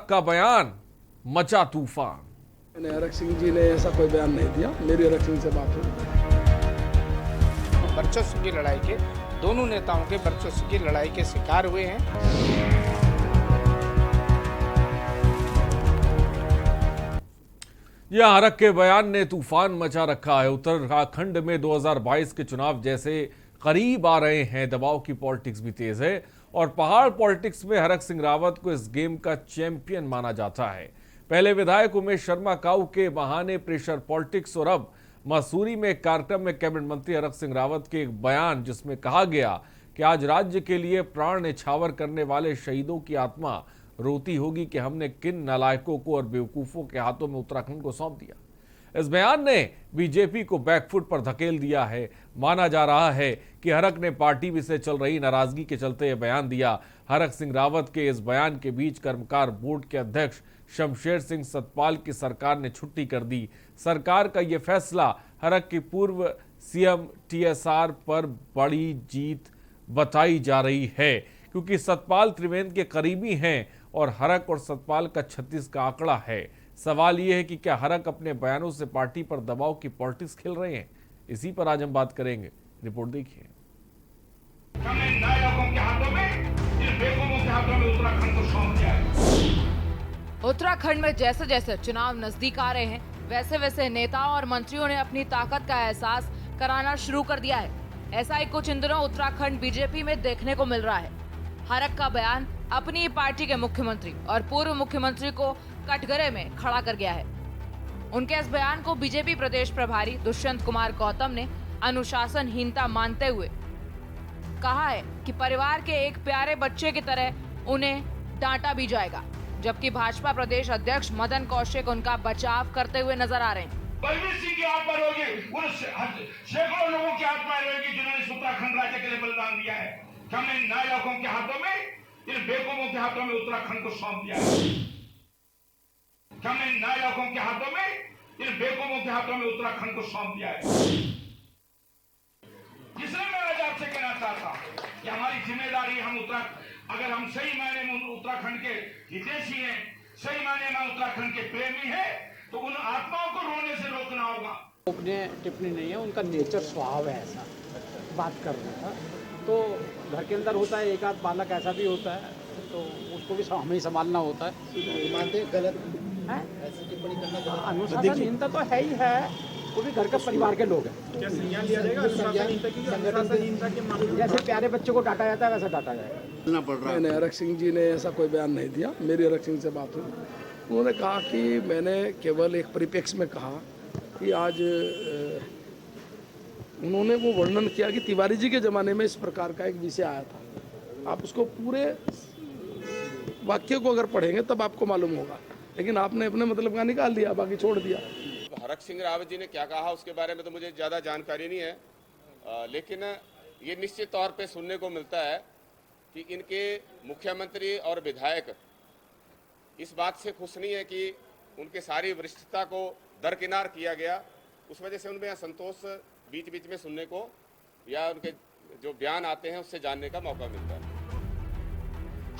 का बयान मचा तूफान। मैंने हरक सिंह जी ने ऐसा कोई बयान नहीं दिया। मेरी हरक सिंह से बात हुई। वर्चस्व की लड़ाई के दोनों नेताओं के वर्चस्व की लड़ाई के शिकार हुए हैं। यह हरक के बयान ने तूफान मचा रखा है। उत्तराखंड में 2022 के चुनाव जैसे करीब आ रहे हैं, दबाव की पॉलिटिक्स भी तेज है और पहाड़ पॉलिटिक्स में हरक सिंह रावत को इस गेम का चैंपियन माना जाता है। पहले विधायक उमेश शर्मा काऊ के बहाने प्रेशर पॉलिटिक्स और अब मसूरी में एक कार्यक्रम में कैबिनेट मंत्री हरक सिंह रावत के एक बयान जिसमें कहा गया कि आज राज्य के लिए प्राण न्यौछावर करने वाले शहीदों की आत्मा रोती होगी कि हमने किन नालायकों को और बेवकूफों के हाथों में उत्तराखंड को सौंप दिया। इस बयान ने बीजेपी को बैकफुट पर धकेल दिया है। माना जा रहा है कि हरक ने पार्टी में से चल रही नाराजगी के चलते यह बयान दिया। हरक सिंह रावत के इस बयान के बीच कर्मकार बोर्ड के अध्यक्ष शमशेर सिंह सतपाल की सरकार ने छुट्टी कर दी। सरकार का यह फैसला हरक की पूर्व सीएम टीएसआर पर बड़ी जीत बताई जा रही है, क्योंकि सतपाल त्रिवेंद्र के करीबी हैं और हरक और सतपाल का 36 का आंकड़ा है। सवाल यह है कि क्या हरक अपने बयानों से पार्टी पर दबाव की पॉलिटिक्स खेल रहे हैं? इसी पर आज हम बात करेंगे। रिपोर्ट देखिए। उत्तराखंड में जैसे जैसे चुनाव नजदीक आ रहे हैं, वैसे वैसे नेताओं और मंत्रियों ने अपनी ताकत का एहसास कराना शुरू कर दिया है। ऐसा ही कुछ इन दिनों उत्तराखंड बीजेपी में देखने को मिल रहा है। हरक का बयान अपनी पार्टी के मुख्यमंत्री और पूर्व मुख्यमंत्री को कटघरे में खड़ा कर गया है। उनके इस बयान को बीजेपी प्रदेश प्रभारी दुष्यंत कुमार गौतम ने अनुशासनहीनता मानते हुए कहा है कि परिवार के एक प्यारे बच्चे की तरह उन्हें डांटा भी जाएगा, जबकि भाजपा प्रदेश अध्यक्ष मदन कौशिक उनका बचाव करते हुए नजर आ रहे हैं। बलबीर सिंह की आत्मा रोगी, उन सैकड़ों लोगों की आत्मा रोगी जिन्होंने उत्तराखंड राज्य के लिए बलिदान दिया है। हमने इन नालायकों के हाथों में, इन बेवकूफों के हाथों में उत्तराखंड को सौंप दिया है। हमने इन नालायकों के हाथों में, इन बेवकूफों के हाथों में उत्तराखंड को सौंप दिया है। इसलिए मैं आज आपसे कहना चाहता हूं कि हमारी जिम्मेदारी, अगर हम सही मायने में उत्तराखंड के हितैषी हैं, सही मायने में उत्तराखंड के प्रेमी हैं, तो उन आत्माओं को रोने से रोकना होगा। अपने टिप्पणी नहीं है, उनका नेचर स्वभाव है ऐसा बात करने का। तो घर के अंदर होता है, एक आध बालक ऐसा भी होता है, तो उसको भी हमें ही संभालना होता है। मानते गलत है ऐसी टिप्पणी करना अनुशासनहीनता तो है ही है, वो भी घर के परिवार के लोग हैं। क्या संज्ञान लिया जाएगा अनुशासनहीनता के मामले? जैसे प्यारे बच्चों को डांटा जाता है वैसा डांटा जाएगा। मैंने हरक सिंह जी ने ऐसा कोई बयान नहीं दिया। मेरी हरक सिंह से बात हुई। उन्होंने कहा कि मैंने केवल एक परिप्रेक्ष्य में कहा कि आज उन्होंने वो वर्णन किया कि तिवारी जी के ज़माने में इस प्रकार का एक विषय आया था। आप उसको पूरे वाक्य को अगर पढ़ेंगे तब आपको मालूम होगा, लेकिन आपने अपने मतलब का निकाल दिया, बाकी छोड़ दिया। हरक सिंह रावत जी ने क्या कहा उसके बारे में तो मुझे ज़्यादा जानकारी नहीं है, लेकिन ये निश्चित तौर पे सुनने को मिलता है कि इनके मुख्यमंत्री और विधायक इस बात से खुश नहीं है कि उनके सारी वरिष्ठता को दरकिनार किया गया। उस वजह से उनमें असंतोष बीच बीच में सुनने को या उनके जो बयान आते हैं उससे जानने का मौका मिलता है।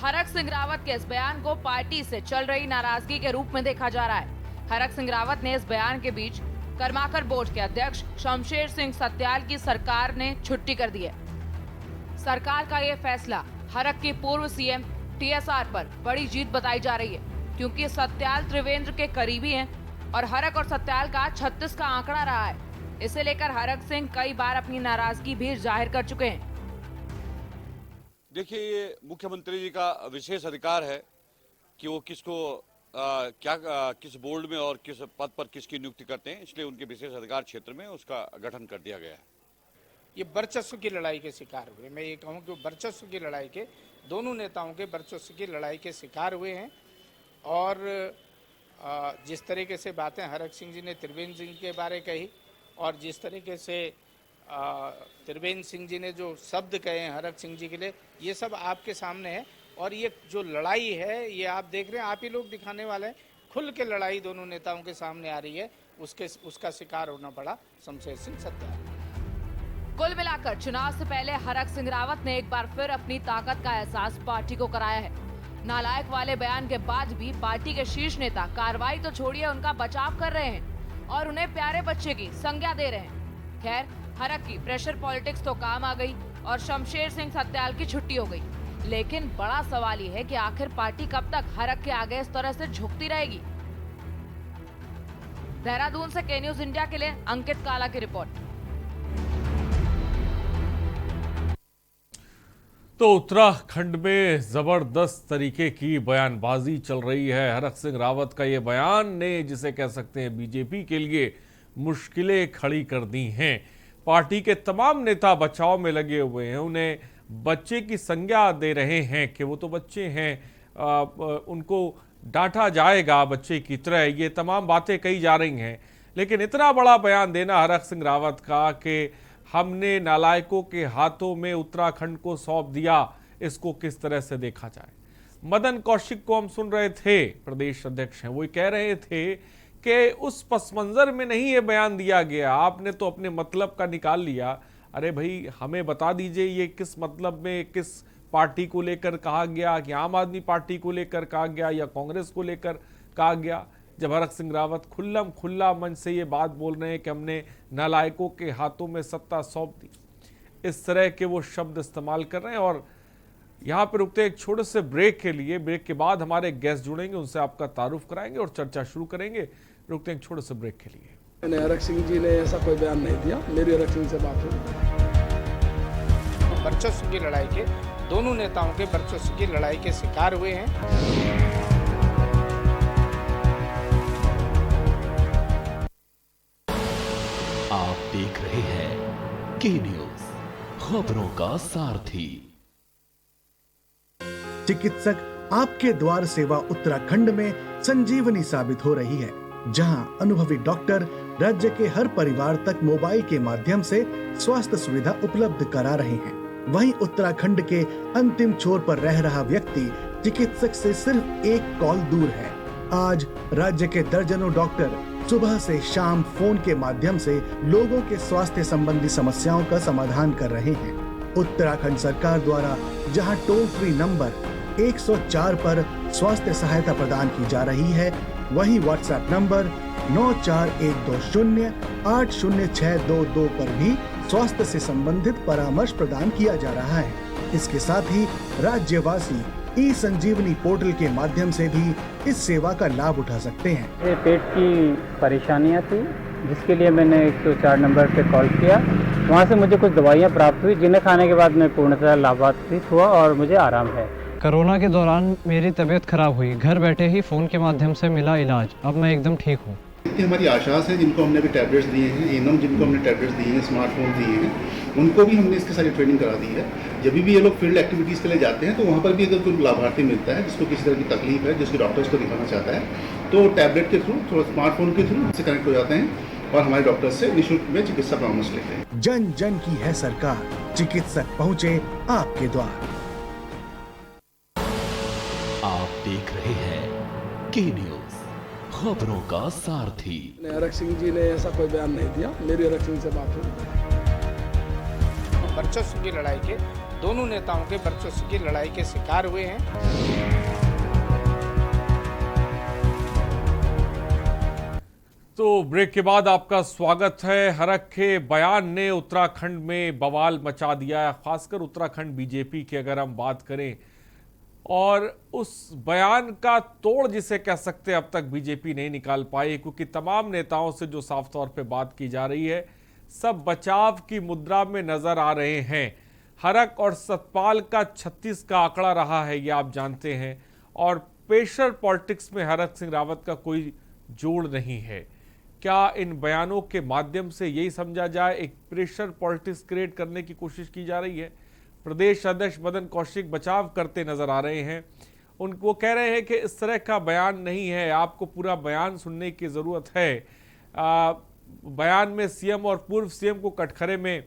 हरक सिंह रावत के इस बयान को पार्टी से चल रही नाराजगी के रूप में देखा जा रहा है। हरक सिंह रावत ने इस बयान के बीच कर्माकर बोर्ड के अध्यक्ष शमशेर सिंह सत्याल की सरकार ने छुट्टी कर दी है। सरकार का ये फैसला हरक के पूर्व सीएम टीएसआर पर बड़ी जीत बताई जा रही है, क्योंकि सत्याल त्रिवेंद्र के करीबी हैं और हरक और सत्याल का 36 का आंकड़ा रहा है। इसे लेकर हरक सिंह कई बार अपनी नाराजगी भी जाहिर कर चुके हैं। देखिए, ये मुख्यमंत्री जी का विशेष अधिकार है कि वो किसको किस बोर्ड में और किस पद पर किसकी नियुक्ति करते हैं, इसलिए उनके विशेष अधिकार क्षेत्र में उसका गठन कर दिया गया है। ये वर्चस्व की लड़ाई के शिकार हुए। मैं ये कहूँ कि वर्चस्व की लड़ाई के दोनों नेताओं के वर्चस्व की लड़ाई के शिकार हुए हैं। और जिस तरीके से बातें हरक सिंह जी ने त्रिवेंद्र सिंह के बारे कही और जिस तरीके से त्रिवेंद्र सिंह जी ने जो शब्द कहे हैं हरक सिंह जी के लिए, ये सब आपके सामने है। और ये जो लड़ाई है ये आप देख रहे हैं, आप ही लोग दिखाने वाले हैं। खुल के लड़ाई दोनों नेताओं के सामने आ रही है, उसका शिकार होना पड़ा शमशेर सिंह सत्याल। कुल मिलाकर चुनाव से पहले हरक सिंह रावत ने एक बार फिर अपनी ताकत का एहसास पार्टी को कराया है। नालायक वाले बयान के बाद भी पार्टी के शीर्ष नेता कार्रवाई तो छोड़िए उनका बचाव कर रहे हैं और उन्हें प्यारे बच्चे की संज्ञा दे रहे हैं। खैर, हरक की प्रेशर पॉलिटिक्स तो काम आ गई और शमशेर सिंह सत्याल की छुट्टी हो गई, लेकिन बड़ा सवाल ये है कि आखिर पार्टी कब तक हरक के आगे इस तरह से झुकती रहेगी। देहरादून से के न्यूज इंडिया के लिए अंकित काला की रिपोर्ट। तो उत्तराखंड में जबरदस्त तरीके की बयानबाजी चल रही है। हरक सिंह रावत का ये बयान ने, जिसे कह सकते हैं, बीजेपी के लिए मुश्किलें खड़ी कर दी हैं। पार्टी के तमाम नेता बचाव में लगे हुए हैं, उन्हें बच्चे की संज्ञा दे रहे हैं कि वो तो बच्चे हैं, उनको डांटा जाएगा बच्चे की तरह, ये तमाम बातें कही जा रही हैं। लेकिन इतना बड़ा बयान देना हरक सिंह रावत का कि हमने नालायकों के हाथों में उत्तराखंड को सौंप दिया, इसको किस तरह से देखा जाए। मदन कौशिक को हम सुन रहे थे, प्रदेश अध्यक्ष हैं, वो कह रहे थे कि उस पस मंजर में नहीं ये बयान दिया गया, आपने तो अपने मतलब का निकाल लिया। अरे भाई, हमें बता दीजिए ये किस मतलब में, किस पार्टी को लेकर कहा गया, कि आम आदमी पार्टी को लेकर कहा गया या कांग्रेस को लेकर कहा गया। जब हरक सिंह रावत खुला मन से ये बात बोल रहे हैं कि हमने नालायकों के हाथों में सत्ता सौंप दी, इस तरह के वो शब्द इस्तेमाल कर रहे हैं। और यहाँ पे रुकते हैं एक छोटे से ब्रेक के लिए। ब्रेक के बाद हमारे गेस्ट जुड़ेंगे, उनसे आपका तारुफ कराएंगे और चर्चा शुरू करेंगे। रुकते हैं एक छोटे से ब्रेक के लिए। मैंने हरक सिंह जी ने ऐसा कोई बयान नहीं दिया, मेरी हरक सिंह से बात हुई। वर्चस्व की लड़ाई के दोनों नेताओं के वर्चस्व की लड़ाई के शिकार हुए हैं। आप देख रहे हैं के न्यूज, खबरों का सारथी। चिकित्सक आपके द्वार सेवा उत्तराखंड में संजीवनी साबित हो रही है, जहां अनुभवी डॉक्टर राज्य के हर परिवार तक मोबाइल के माध्यम से स्वास्थ्य सुविधा उपलब्ध करा रहे हैं। वहीं उत्तराखंड के अंतिम छोर पर रह रहा व्यक्ति चिकित्सक से सिर्फ एक कॉल दूर है। आज राज्य के दर्जनों डॉक्टर सुबह से शाम फोन के माध्यम से लोगों के स्वास्थ्य संबंधी समस्याओं का समाधान कर रहे हैं। उत्तराखंड सरकार द्वारा जहां टोल फ्री नंबर 104 पर स्वास्थ्य सहायता प्रदान की जा रही है, वहीं व्हाट्सएप नंबर 9412080622 पर भी स्वास्थ्य से संबंधित परामर्श प्रदान किया जा रहा है। इसके साथ ही राज्यवासी ई संजीवनी पोर्टल के माध्यम से भी इस सेवा का लाभ उठा सकते हैं। मेरे पेट की परेशानियां थी, जिसके लिए मैंने 104 नंबर पे कॉल किया। वहां से मुझे कुछ दवाइयां प्राप्त हुई, जिन्हें खाने के बाद मैं पूर्णतः लाभान्वित हुआ और मुझे आराम है। कोरोना के दौरान मेरी तबीयत खराब हुई, घर बैठे ही फ़ोन के माध्यम से मिला इलाज, अब मैं एकदम ठीक हूँ। इतनी हमारी आशास है जिनको हमने अभी टैबलेट्स दिए हैं, एनम जिनको हमने टैबलेट्स दिए हैं, स्मार्टफोन दिए हैं, उनको भी हमने इसकी सारी ट्रेनिंग करा दी है। जब भी ये लोग फील्ड एक्टिविटीज़ के लिए जाते हैं तो वहाँ पर भी अगर कोई लाभार्थी मिलता है जिसको किसी तरह की तकलीफ है, जिसको डॉक्टर्स को दिखाना चाहता है, तो टैबलेट के थ्रू, थोड़ा स्मार्टफोन के थ्रू से कनेक्ट हो जाते हैं और हमारे डॉक्टर से निःशुल्क में चिकित्सा परामर्श लेते हैं। जन जन की है सरकार, चिकित्सक पहुँचे आपके द्वार। आप देख रहे हैं के न्यूज, खबरों का सारथी। हरक सिंह जी ने ऐसा कोई बयान नहीं दिया, मेरी हरक सिंह से बात हुई। वर्चस्व की लड़ाई के दोनों नेताओं के वर्चस्व की लड़ाई के शिकार हुए हैं। तो ब्रेक के बाद आपका स्वागत है। हरक के बयान ने उत्तराखंड में बवाल मचा दिया है, खासकर उत्तराखंड बीजेपी की अगर हम बात करें। और उस बयान का तोड़, जिसे कह सकते हैं, अब तक बीजेपी नहीं निकाल पाई, क्योंकि तमाम नेताओं से जो साफ तौर पे बात की जा रही है, सब बचाव की मुद्रा में नजर आ रहे हैं। हरक और सतपाल का 36 का आंकड़ा रहा है, ये आप जानते हैं। और प्रेशर पॉलिटिक्स में हरक सिंह रावत का कोई जोड़ नहीं है। क्या इन बयानों के माध्यम से यही समझा जाए, एक प्रेशर पॉलिटिक्स क्रिएट करने की कोशिश की जा रही है? प्रदेश अध्यक्ष मदन कौशिक बचाव करते नजर आ रहे हैं। उनको कह रहे हैं कि इस तरह का बयान नहीं है, आपको पूरा बयान सुनने की ज़रूरत है। बयान में सीएम और पूर्व सीएम को कटघरे में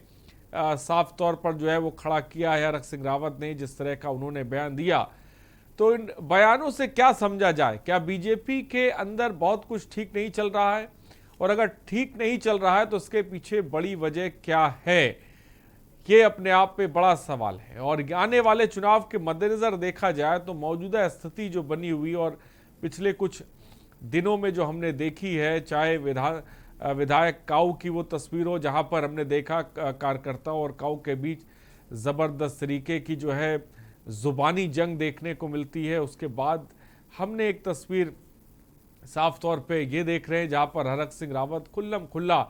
साफ तौर पर जो है वो खड़ा किया है हरक सिंह रावत ने, जिस तरह का उन्होंने बयान दिया। तो इन बयानों से क्या समझा जाए? क्या बीजेपी के अंदर बहुत कुछ ठीक नहीं चल रहा है? और अगर ठीक नहीं चल रहा है तो उसके पीछे बड़ी वजह क्या है? ये अपने आप में बड़ा सवाल है। और आने वाले चुनाव के मद्देनजर देखा जाए तो मौजूदा स्थिति जो बनी हुई और पिछले कुछ दिनों में जो हमने देखी है, चाहे विधायक काऊ की वो तस्वीर हो जहां पर हमने देखा कार्यकर्ताओं और काऊ के बीच ज़बरदस्त तरीके की जो है ज़ुबानी जंग देखने को मिलती है, उसके बाद हमने एक तस्वीर साफ तौर पे ये देख रहे हैं जहां पर हरक सिंह रावत खुल्लम खुल्ला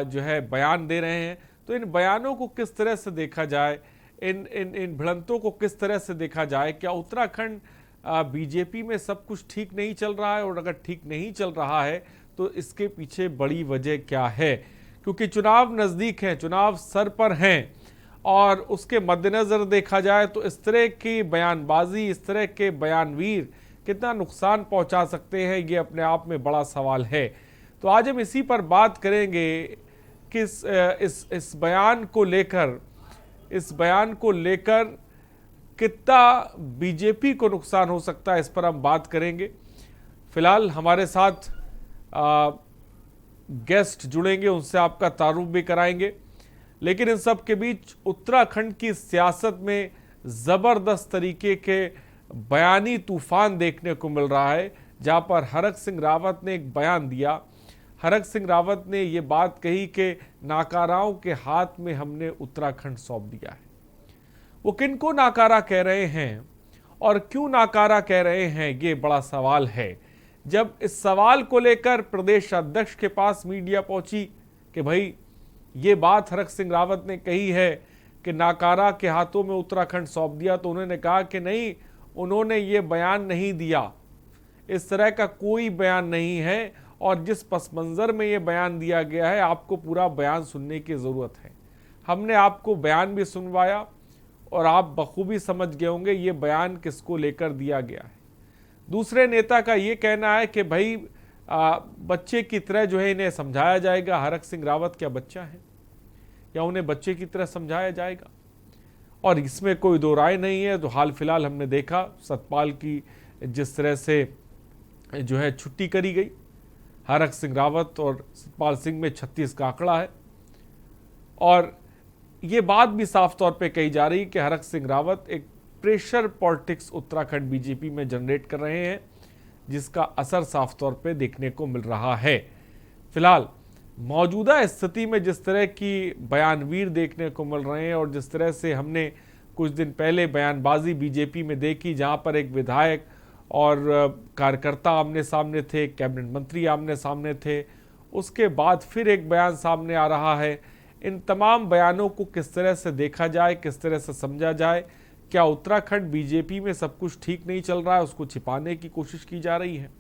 जो है बयान दे रहे हैं। तो इन बयानों को किस तरह से देखा जाए, इन भिड़ंतों को किस तरह से देखा जाए? क्या उत्तराखंड बीजेपी में सब कुछ ठीक नहीं चल रहा है? और अगर ठीक नहीं चल रहा है तो इसके पीछे बड़ी वजह क्या है? क्योंकि चुनाव नज़दीक हैं, चुनाव सर पर हैं और उसके मद्देनज़र देखा जाए तो इस तरह की बयानबाजी, इस तरह के बयानवीर कितना नुकसान पहुंचा सकते हैं, ये अपने आप में बड़ा सवाल है। तो आज हम इसी पर बात करेंगे कि इस बयान को लेकर कितना बीजेपी को नुकसान हो सकता है, इस पर हम बात करेंगे। फिलहाल हमारे साथ गेस्ट जुड़ेंगे, उनसे आपका तारुफ भी कराएंगे। लेकिन इन सब के बीच उत्तराखंड की सियासत में ज़बरदस्त तरीके के बयानी तूफान देखने को मिल रहा है, जहां पर हरक सिंह रावत ने एक बयान दिया। हरक सिंह रावत ने ये बात कही कि नाकाराओं के हाथ में हमने उत्तराखंड सौंप दिया है। वो किनको नाकारा कह रहे हैं और क्यों नाकारा कह रहे हैं, ये बड़ा सवाल है। जब इस सवाल को लेकर प्रदेश अध्यक्ष के पास मीडिया पहुंची कि भाई ये बात हरक सिंह रावत ने कही है कि नाकारा के हाथों में उत्तराखंड सौंप दिया, तो उन्होंने कहा कि नहीं, उन्होंने ये बयान नहीं दिया, इस तरह का कोई बयान नहीं है। और जिस पस मंज़र में ये बयान दिया गया है, आपको पूरा बयान सुनने की ज़रूरत है। हमने आपको बयान भी सुनवाया और आप बखूबी समझ गए होंगे ये बयान किसको लेकर दिया गया है। दूसरे नेता का ये कहना है कि भाई बच्चे की तरह जो है इन्हें समझाया जाएगा। हरक सिंह रावत क्या बच्चा है या उन्हें बच्चे की तरह समझाया जाएगा? और इसमें कोई दो राय नहीं है। तो हाल फिलहाल हमने देखा सतपाल की जिस तरह से जो है छुट्टी करी गई, हरक सिंह रावत और सतपाल सिंह में 36 का आंकड़ा है। और ये बात भी साफ तौर पे कही जा रही कि हरक सिंह रावत एक प्रेशर पॉलिटिक्स उत्तराखंड बीजेपी में जनरेट कर रहे हैं, जिसका असर साफ तौर पे देखने को मिल रहा है। फिलहाल मौजूदा स्थिति में जिस तरह की बयानवीर देखने को मिल रहे हैं और जिस तरह से हमने कुछ दिन पहले बयानबाजी बीजेपी में देखी, जहां पर एक विधायक और कार्यकर्ता आमने सामने थे, कैबिनेट मंत्री आमने सामने थे, उसके बाद फिर एक बयान सामने आ रहा है। इन तमाम बयानों को किस तरह से देखा जाए, किस तरह से समझा जाए? क्या उत्तराखंड बीजेपी में सब कुछ ठीक नहीं चल रहा है, उसको छिपाने की कोशिश की जा रही है?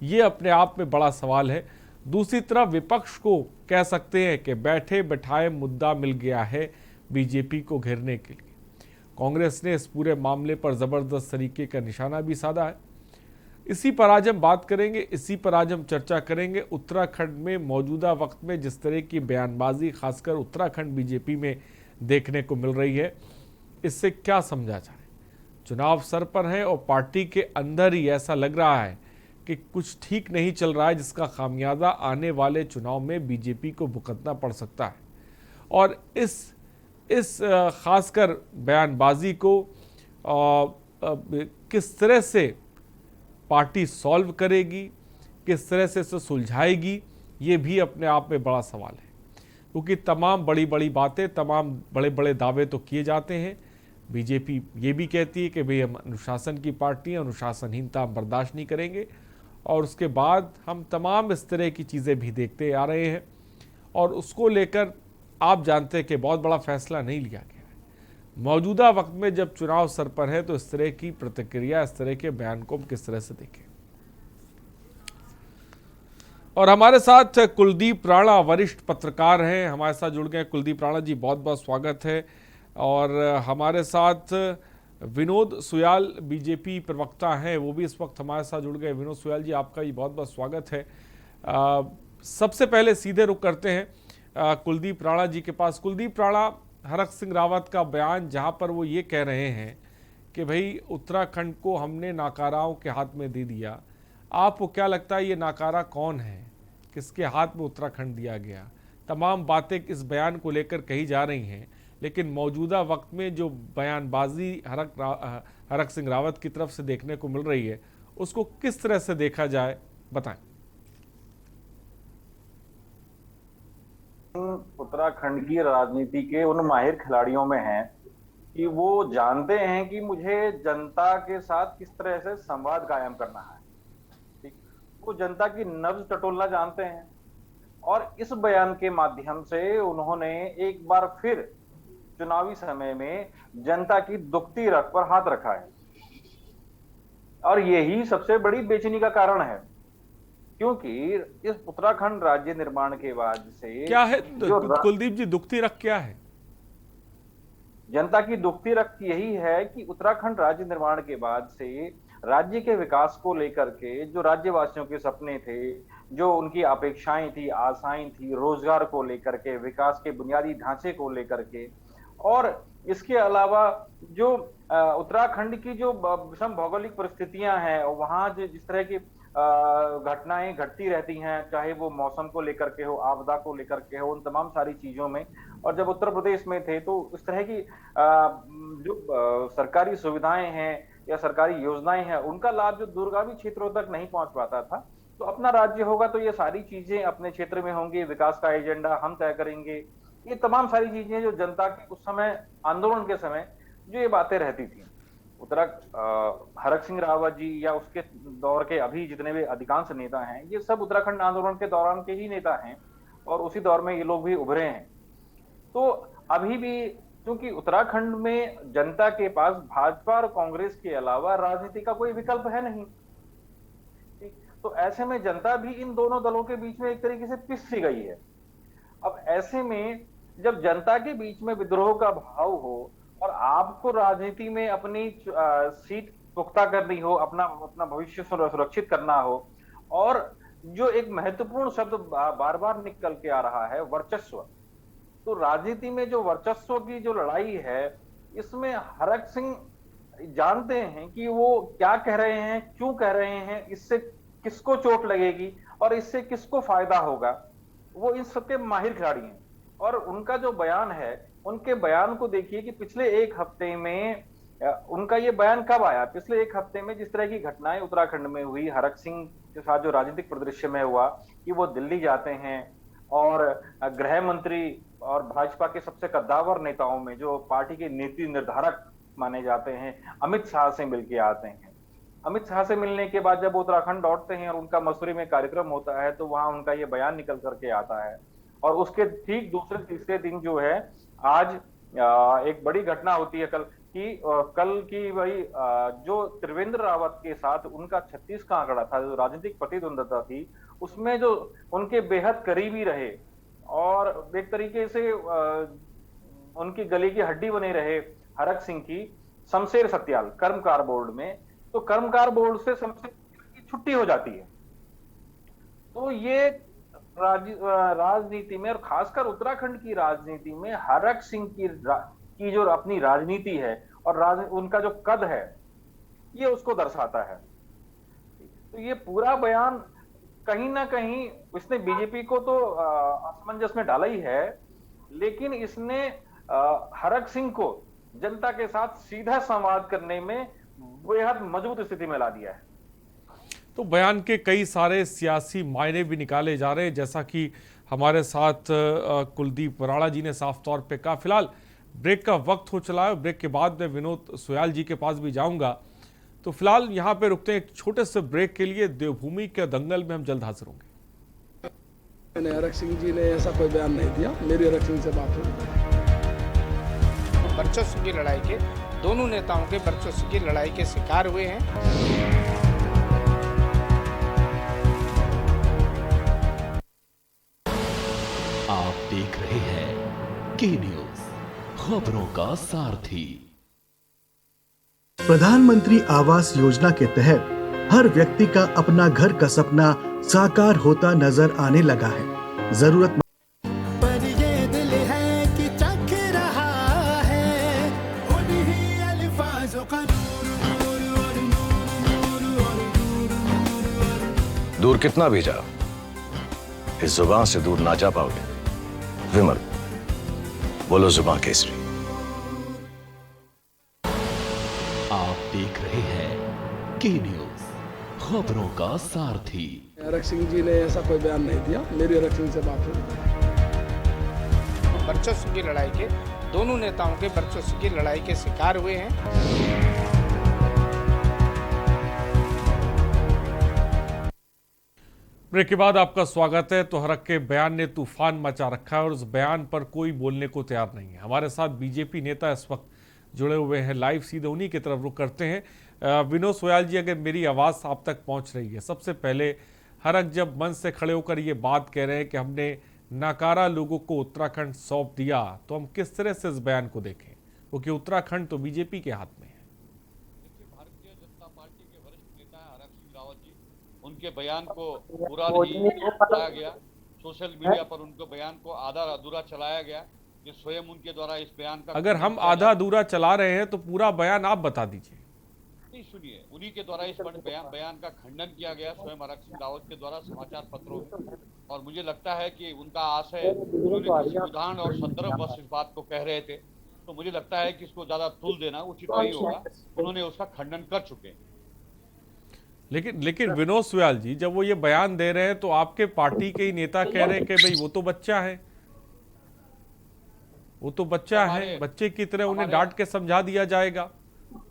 ये अपने आप में बड़ा सवाल है। दूसरी तरफ विपक्ष को कह सकते हैं कि बैठे बैठाए मुद्दा मिल गया है बीजेपी को घेरने के लिए। कांग्रेस ने इस पूरे मामले पर ज़बरदस्त तरीके का निशाना भी साधा है। इसी पर आज हम बात करेंगे, इसी पर आज हम चर्चा करेंगे। उत्तराखंड में मौजूदा वक्त में जिस तरह की बयानबाजी खासकर उत्तराखंड बीजेपी में देखने को मिल रही है, इससे क्या समझा जाए? चुनाव सर पर है और पार्टी के अंदर ही ऐसा लग रहा है कि कुछ ठीक नहीं चल रहा है, जिसका खामियाजा आने वाले चुनाव में बीजेपी को भुगतना पड़ सकता है। और इस खासकर बयानबाजी को किस तरह से पार्टी सॉल्व करेगी, किस तरह से इसे सुलझाएगी, ये भी अपने आप में बड़ा सवाल है। क्योंकि तमाम बड़ी बड़ी बातें, तमाम बड़े बड़े दावे तो किए जाते हैं। बीजेपी ये भी कहती है कि भाई हम अनुशासन की पार्टी हैं, अनुशासनहीनता हम बर्दाश्त नहीं करेंगे। और उसके बाद हम तमाम इस तरह की चीज़ें भी देखते आ रहे हैं और उसको लेकर आप जानते हैं कि बहुत बड़ा फैसला नहीं लिया गया है। मौजूदा वक्त में जब चुनाव सर पर है तो इस तरह की प्रतिक्रिया, इस तरह के बयान को हम किस तरह से देखें? और हमारे साथ कुलदीप राणा वरिष्ठ पत्रकार हैं, हमारे साथ जुड़ गए। कुलदीप राणा जी, बहुत बहुत स्वागत है। और हमारे साथ विनोद सुयाल बीजेपी प्रवक्ता हैं, वो भी इस वक्त हमारे साथ जुड़ गए। विनोद सुयाल जी, आपका ये बहुत बहुत स्वागत है। सबसे पहले सीधे रुख करते हैं कुलदीप राणा जी के पास। कुलदीप राणा, हरक सिंह रावत का बयान जहां पर वो ये कह रहे हैं कि भाई उत्तराखंड को हमने नाकाराओं के हाथ में दे दिया, आपको क्या लगता है ये नाकारा कौन है? किसके हाथ में उत्तराखंड दिया गया? तमाम बातें इस बयान को लेकर कही जा रही हैं, लेकिन मौजूदा वक्त में जो बयानबाजी हरक सिंह रावत की तरफ से देखने को मिल रही है, उसको किस तरह से देखा जाए, बताएं। उत्तराखंड की राजनीति के उन माहिर खिलाड़ियों में हैं कि वो जानते हैं कि मुझे जनता के साथ किस तरह से संवाद कायम करना है। ठीक, वो जनता की नब्ज टटोलना जानते हैं और इस बयान के माध्यम से उन्होंने एक बार फिर चुनावी समय में जनता की दुखती रग पर हाथ रखा है और यही सबसे बड़ी बेचैनी का कारण है, क्योंकि इस उत्तराखंड राज्य निर्माण के बाद से क्या है कुलदीप जी, दुखती रग क्या है? जनता की दुखती रग यही है कि उत्तराखंड राज्य निर्माण के बाद से राज्य के विकास को लेकर के जो राज्यवासियों के सपने थे, जो उनकी अपेक्षाएं थी, आशाएं थी, रोजगार को लेकर के, विकास के बुनियादी ढांचे को लेकर के, और इसके अलावा जो उत्तराखंड की जो विषम भौगोलिक परिस्थितियां हैं, वहां जिस तरह की घटनाएं घटती रहती हैं, चाहे वो मौसम को लेकर के हो, आपदा को लेकर के हो, उन तमाम सारी चीजों में। और जब उत्तर प्रदेश में थे तो इस तरह की जो सरकारी सुविधाएं हैं या सरकारी योजनाएं हैं, उनका लाभ जो दूरगामी क्षेत्रों तक नहीं पहुंच पाता था। तो अपना राज्य होगा तो ये सारी चीजें अपने क्षेत्र में होंगी, विकास का एजेंडा हम तय करेंगे, ये तमाम सारी चीजें जो जनता की उस समय आंदोलन के समय जो ये बातें रहती थी। हरक सिंह रावत जी या उसके दौर के अभी जितने भी अधिकांश नेता हैं, ये सब उत्तराखंड आंदोलन के दौरान के ही नेता हैं और उसी दौर में ये लोग भी उभरे हैं। तो अभी भी क्योंकि उत्तराखंड में जनता के पास भाजपा और कांग्रेस के अलावा राजनीति का कोई विकल्प है नहीं, तो ऐसे में जनता भी इन दोनों दलों के बीच में एक तरीके से पिस सी गई है। अब ऐसे में जब जनता के बीच में विद्रोह का भाव हो और आपको राजनीति में अपनी सीट पुख्ता करनी हो, अपना भविष्य सुरक्षित करना हो, और जो एक महत्वपूर्ण शब्द बार बार निकल के आ रहा है, वर्चस्व, तो राजनीति में जो वर्चस्व की जो लड़ाई है, इसमें हरक सिंह जानते हैं कि वो क्या कह रहे हैं, क्यों कह रहे हैं, इससे किसको चोट लगेगी और इससे किसको फायदा होगा। वो इन सबके माहिर खिलाड़ी हैं और उनका जो बयान है, उनके बयान को देखिए कि पिछले एक हफ्ते में उनका ये बयान कब आया। पिछले एक हफ्ते में जिस तरह की घटनाएं उत्तराखंड में हुई, हरक सिंह के साथ जो राजनीतिक परिदृश्य में हुआ कि वो दिल्ली जाते हैं और गृह मंत्री और भाजपा के सबसे कद्दावर नेताओं में जो पार्टी के नीति निर्धारक माने जाते हैं, अमित शाह से मिलके आते हैं। अमित शाह से मिलने के बाद जब उत्तराखंड लौटते हैं और उनका मसूरी में कार्यक्रम होता है, तो वहां उनका ये बयान निकल करके आता है। और उसके ठीक दूसरे तीसरे दिन जो है, आज एक बड़ी घटना होती है कल की वही जो त्रिवेंद्र रावत के साथ उनका 36 का आंकड़ा था, जो राजनीतिक प्रतिद्वंदता थी, उसमें जो उनके बेहद करीबी रहे और एक तरीके से उनकी गले की हड्डी बने रहे हरक सिंह की, शमशेर सत्याल कर्मकार बोर्ड में, तो कर्मकार बोर्ड से शमशेर की छुट्टी हो जाती है। तो ये राजनीति में और खासकर उत्तराखंड की राजनीति में हरक सिंह की जो अपनी राजनीति है और उनका जो कद है, ये उसको दर्शाता है। तो ये पूरा बयान कहीं ना कहीं इसने बीजेपी को तो असमंजस में डाला ही है, लेकिन इसने हरक सिंह को जनता के साथ सीधा संवाद करने में बेहद मजबूत स्थिति में ला दिया है। तो बयान के कई सारे सियासी मायने भी निकाले जा रहे हैं, जैसा कि हमारे साथ कुलदीप राणा जी ने साफ तौर पे कहा। फिलहाल ब्रेक का वक्त हो चला है, ब्रेक के बाद मैं विनोद सोयाल जी के पास भी जाऊंगा, तो फिलहाल यहाँ पे रुकते हैं एक छोटे से ब्रेक के लिए। देवभूमि के दंगल में हम जल्द हाजिर होंगे। मैंने हरक सिंह जी ने ऐसा कोई बयान नहीं दिया, मेरी हरक सिंह से बात हुई। वर्चस्व की लड़ाई के दोनों नेताओं के वर्चस्व की लड़ाई के शिकार हुए हैं। आप देख रहे हैं के न्यूज, खबरों का सारथी। प्रधानमंत्री आवास योजना के तहत हर व्यक्ति का अपना घर का सपना साकार होता नजर आने लगा है। जरूरत पर ये दिल है कि चख रहा है उन्हीं अल्फाजों का दूर कितना भी जाओ, इस जुबान से दूर ना जा पाओगे। विमल, बोलो जुबान केसरी। आप देख रहे हैं के न्यूज, खबरों का सारथी। हरक सिंह जी ने ऐसा कोई बयान नहीं दिया, मेरी हरक सिंह से बात हुई। वर्चस्व की लड़ाई के दोनों नेताओं के वर्चस्व की लड़ाई के शिकार हुए हैं। ब्रेक के बाद आपका स्वागत है। तो हरक के बयान ने तूफान मचा रखा है और उस बयान पर कोई बोलने को तैयार नहीं है। हमारे साथ बीजेपी नेता इस वक्त जुड़े हुए हैं लाइव, सीधे उन्हीं की तरफ रुख करते हैं। विनोद सोयाल जी, अगर मेरी आवाज़ आप तक पहुंच रही है, सबसे पहले हरक जब मंच से खड़े होकर ये बात कह रहे हैं कि हमने नाकारा लोगों को उत्तराखंड सौंप दिया, तो हम किस तरह से इस बयान को देखें, क्योंकि उत्तराखंड तो बीजेपी के हाथ में है। भारतीय जनता पार्टी के वरिष्ठ नेता हरक सिंह रावत जी, उनके बयान को पूरा नहीं चलाया गया। सोशल मीडिया पर उनके बयान को आधा अधूरा चलाया गया। ये स्वयं उनके द्वारा इस बयान का, अगर हम आधा अधूरा चला रहे हैं तो पूरा बयान आप बता दीजिए। नहीं, सुनिए, उन्हीं के द्वारा इस बयान का खंडन किया गया स्वयं हरक सिंह रावत के द्वारा समाचार पत्रों में। और मुझे लगता है कि उनका आशय, उन्होंने किसी उदाहरण और संदर्भ बस इस बात को कह रहे थे, तो मुझे लगता है कि इसको ज्यादा तुल देना उचित नहीं होगा। उन्होंने उसका खंडन कर चुके हैं। लेकिन विनोद सोयाल जी, जब वो ये बयान दे रहे हैं तो आपके पार्टी के ही नेता कह रहे हैं कि भाई वो तो बच्चा है, वो तो बच्चा है, बच्चे की तरह उन्हें डांट के समझा दिया जाएगा।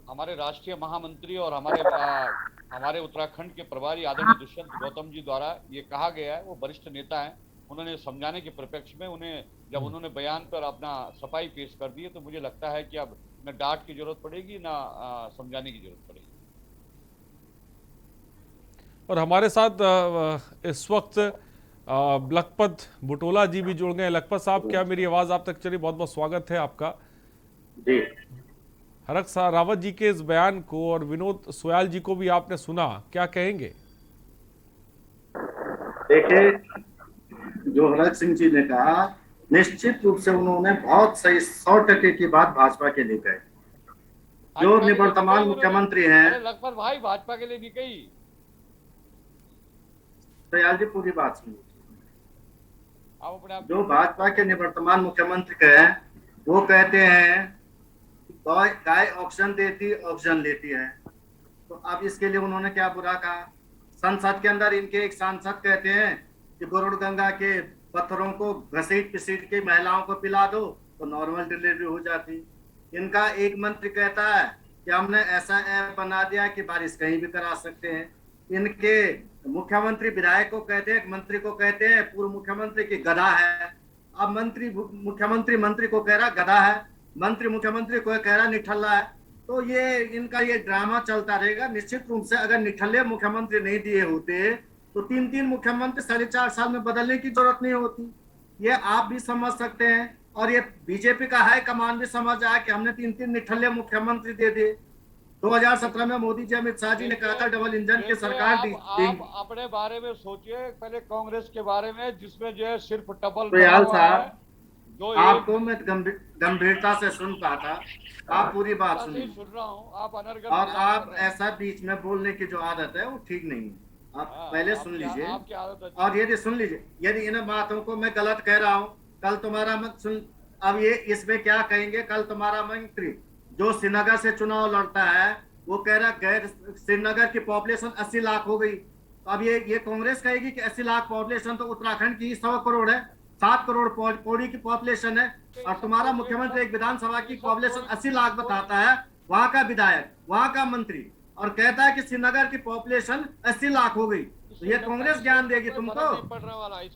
हमारे राष्ट्रीय महामंत्री और हमारे उत्तराखंड के प्रभारी आदरणीय दुष्यंत गौतम जी द्वारा ये कहा गया है, वो वरिष्ठ नेता हैं, उन्होंने समझाने के परिप्रेक्ष्य में उन्हें जब उन्होंने बयान पर अपना सफाई पेश कर दी है, तो मुझे लगता है कि अब न डांट की जरूरत पड़ेगी न समझाने की जरूरत पड़ेगी। और हमारे साथ इस वक्त लखपत बुटोला जी भी जुड़ गए। लखपत साहब, क्या मेरी आवाज आप तक चली? बहुत बहुत स्वागत है आपका जी। हरक रावत जी के इस बयान को और विनोद सोयाल जी को भी आपने सुना, क्या कहेंगे? देखिए, जो हरक सिंह जी ने कहा, निश्चित रूप से उन्होंने बहुत सही 100% की बात भाजपा के लिए कही। जो निवर्तमान मुख्यमंत्री हैं, लखपत भाई, भाजपा के लिए नहीं कही। दयाल जी, पूरी बात सुनिए। जो भाजपा के निवर्तमान मुख्यमंत्री हैं, वो कहते हैं गाय ऑक्सीजन देती, ऑक्सीजन लेती है। तो अब इसके लिए उन्होंने क्या बुरा कहा? संसद के अंदर इनके एक सांसद कहते हैं कि गरुड़ गंगा के पत्थरों को घसीट पिसीट के महिलाओं को पिला दो तो नॉर्मल डिलीवरी हो जाती। इनका एक मंत्री कहता है कि हमने ऐसा ऐप बना दिया कि बारिश कहीं भी करा सकते हैं। इनके मुख्यमंत्री विधायक को कहते हैं, मंत्री को कहते हैं पूर्व मुख्यमंत्री की गधा है। अब मुख्यमंत्री को कह रहा गधा है, मंत्री मुख्यमंत्री को कह रहा निठल्ला है। तो ये इनका ये ड्रामा चलता रहेगा। निश्चित रूप से अगर निठल्ले मुख्यमंत्री नहीं दिए होते तो 3 मुख्यमंत्री 4.5 साल में बदलने की जरूरत नहीं होती। ये आप भी समझ सकते हैं और ये बीजेपी का हाई कमान भी समझ आया कि हमने 3 निठल्ले मुख्यमंत्री दे दिए। 2017 में मोदी जी, अमित शाह जी ने कहा था डबल इंजन की सरकार दी। आप अपने बारे में सोचिए, पहले कांग्रेस के बारे में, जिसमें जो है सिर्फ डबल। दयाल साहब, आपको मैं गंभीरता से सुन रहा था, आप पूरी बात सुनिए। सुन रहा हूँ, आप अनर्गल और आप ऐसा बीच में बोलने की जो आदत है वो ठीक नहीं है। आप पहले सुन लीजिए और यदि सुन लीजिए, यदि इन बातों को मैं गलत कह रहा हूँ, कल तुम्हारा मत सुन। अब ये इसमें क्या कहेंगे, कल तुम्हारा मंत्री जो श्रीनगर से चुनाव लड़ता है वो कह रहा गैर श्रीनगर की पॉपुलेशन 80 लाख हो गई। अब ये कांग्रेस कहेगी कि 80 लाख पॉपुलेशन तो उत्तराखंड की 100 करोड़ है, 7 करोड़ पौड़ी की पॉपुलेशन है। और तुम्हारा मुख्यमंत्री एक विधानसभा की पॉपुलेशन 80 लाख बताता है, वहां का विधायक, वहां का मंत्री, और कहता है कि श्रीनगर की पॉपुलेशन 80 लाख हो गई। तो ये कांग्रेस ज्ञान देगी तुमको?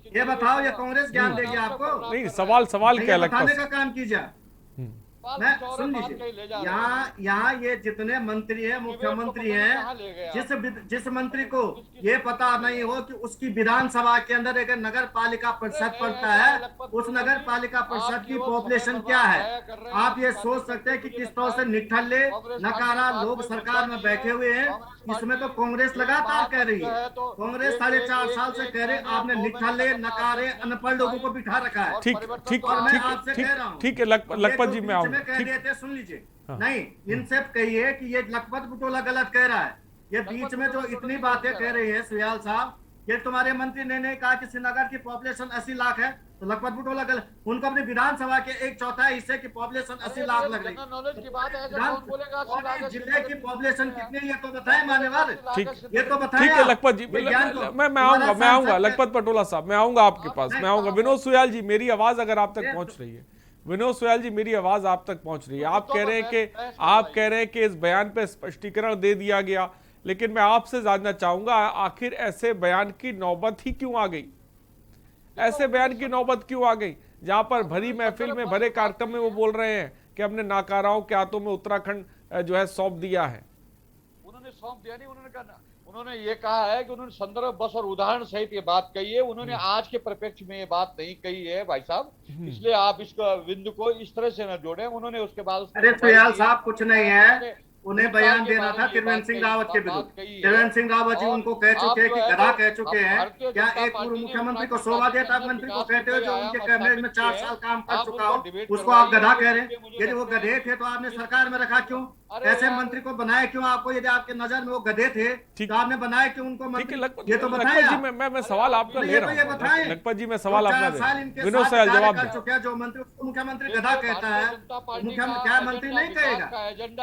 ये बताओ, ये कांग्रेस ज्ञान देगी आपको? नहीं, सवाल क्या लगता है? बताने का काम कीजिए। मैं सुन लीजिए, यहाँ ये जितने मंत्री हैं, मुख्यमंत्री हैं, जिस मंत्री को ये पता नहीं हो कि उसकी विधानसभा के अंदर एक नगर पालिका परिषद पड़ता है, उस नगर पालिका परिषद की पॉपुलेशन क्या है, आप ये सोच सकते हैं कि किस तरह से निठल्ले नकारा लोग सरकार में बैठे हुए हैं। इसमें तो कांग्रेस लगातार कह रही है, कांग्रेस 4.5 साल से कह रहे आपने निठल्ले नकारे अनपढ़ लोगों को बिठा रखा है। ठीक और मैं आपसे कह रहा हूँ, ठीक है लखपत जी, मैं कह रहे थे, सुन लीजिए। नहीं, इनसे कहिए कि ये लखपत बुटोला गलत कह रहा है। ये बीच में जो इतनी बातें कह रही है सोयाल साहब, ये तुम्हारे मंत्री ने नहीं कहा कि श्रीनगर की पॉपुलेशन 80 लाख है, तो लखपत बुटोला उनको अपने विधानसभा के 1/4 हिस्से की पॉपुलेशन 80 लाख लग रही नॉलेज की बात है, कौन बोलेगा 80 लाख? जिले की पॉपुलेशन कितनी, ये तो बताएं मान्यवर। ठीक, ये तो बताएं। ठीक है लखपत जी, मैं आऊंगा लखपत पटोला साहब, मैं आऊंगा आपके पास, मैं आऊंगा। विनोद सुयाल जी, मेरी आवाज अगर आप तक पहुंच रही है, विनोद सुयाल जी मेरी आवाज आप तक पहुंच रही है। आप कह रहे हैं कि इस बयान पे स्पष्टीकरण दे दिया गया, लेकिन मैं आपसे जानना चाहूंगा आखिर ऐसे बयान की नौबत ही क्यों आ गई? ऐसे बयान की नौबत क्यों आ गई जहां पर भरी महफिल में, भरे कार्यक्रम में वो बोल रहे हैं कि हमने नाकाराओं के हाथों में उत्तराखंड जो है सौंप दिया है? उन्होंने सौंप दिया नहीं, उन्होंने ये कहा है कि उन्होंने संदर्भ बस और उदाहरण सहित ये बात कही है। उन्होंने आज के परिप्रेक्ष्य में ये बात नहीं कही है भाई साहब, इसलिए आप इसको बिंदु को इस तरह से न जोड़ें। उन्होंने उसके बाद अरे सुयाल साहब कुछ नहीं है, उन्हें बयान देना था त्रिवेंद्र सिंह रावत के विरुद्ध। त्रिवेंद्र सिंह रावत जी उनको कह चुके हैं कि गधा कह चुके हैं। क्या एक पूर्व मुख्यमंत्री को शोभा देता है मंत्री को कहते हो जो उनके कैबिनेट में 4 साल काम कर चुका हो, उसको आप गधा कह रहे हैं? यदि वो गधे थे तो आपने सरकार में रखा क्यों? ऐसे मंत्री को बनाया क्यों आपको? यदि आपके नजर में वो गधे थे तो आपने बनाया क्यों उनको मंत्री? ये तो बताया। मैं सवाल आपका ले रहा हूं लखपत जी, मैं सवाल आपका विनोद सयाल जवाब कर चुके हैं। जो मंत्री उसको मुख्यमंत्री गधा कहता है, मुख्यमंत्री क्या मंत्री नहीं कहेगा?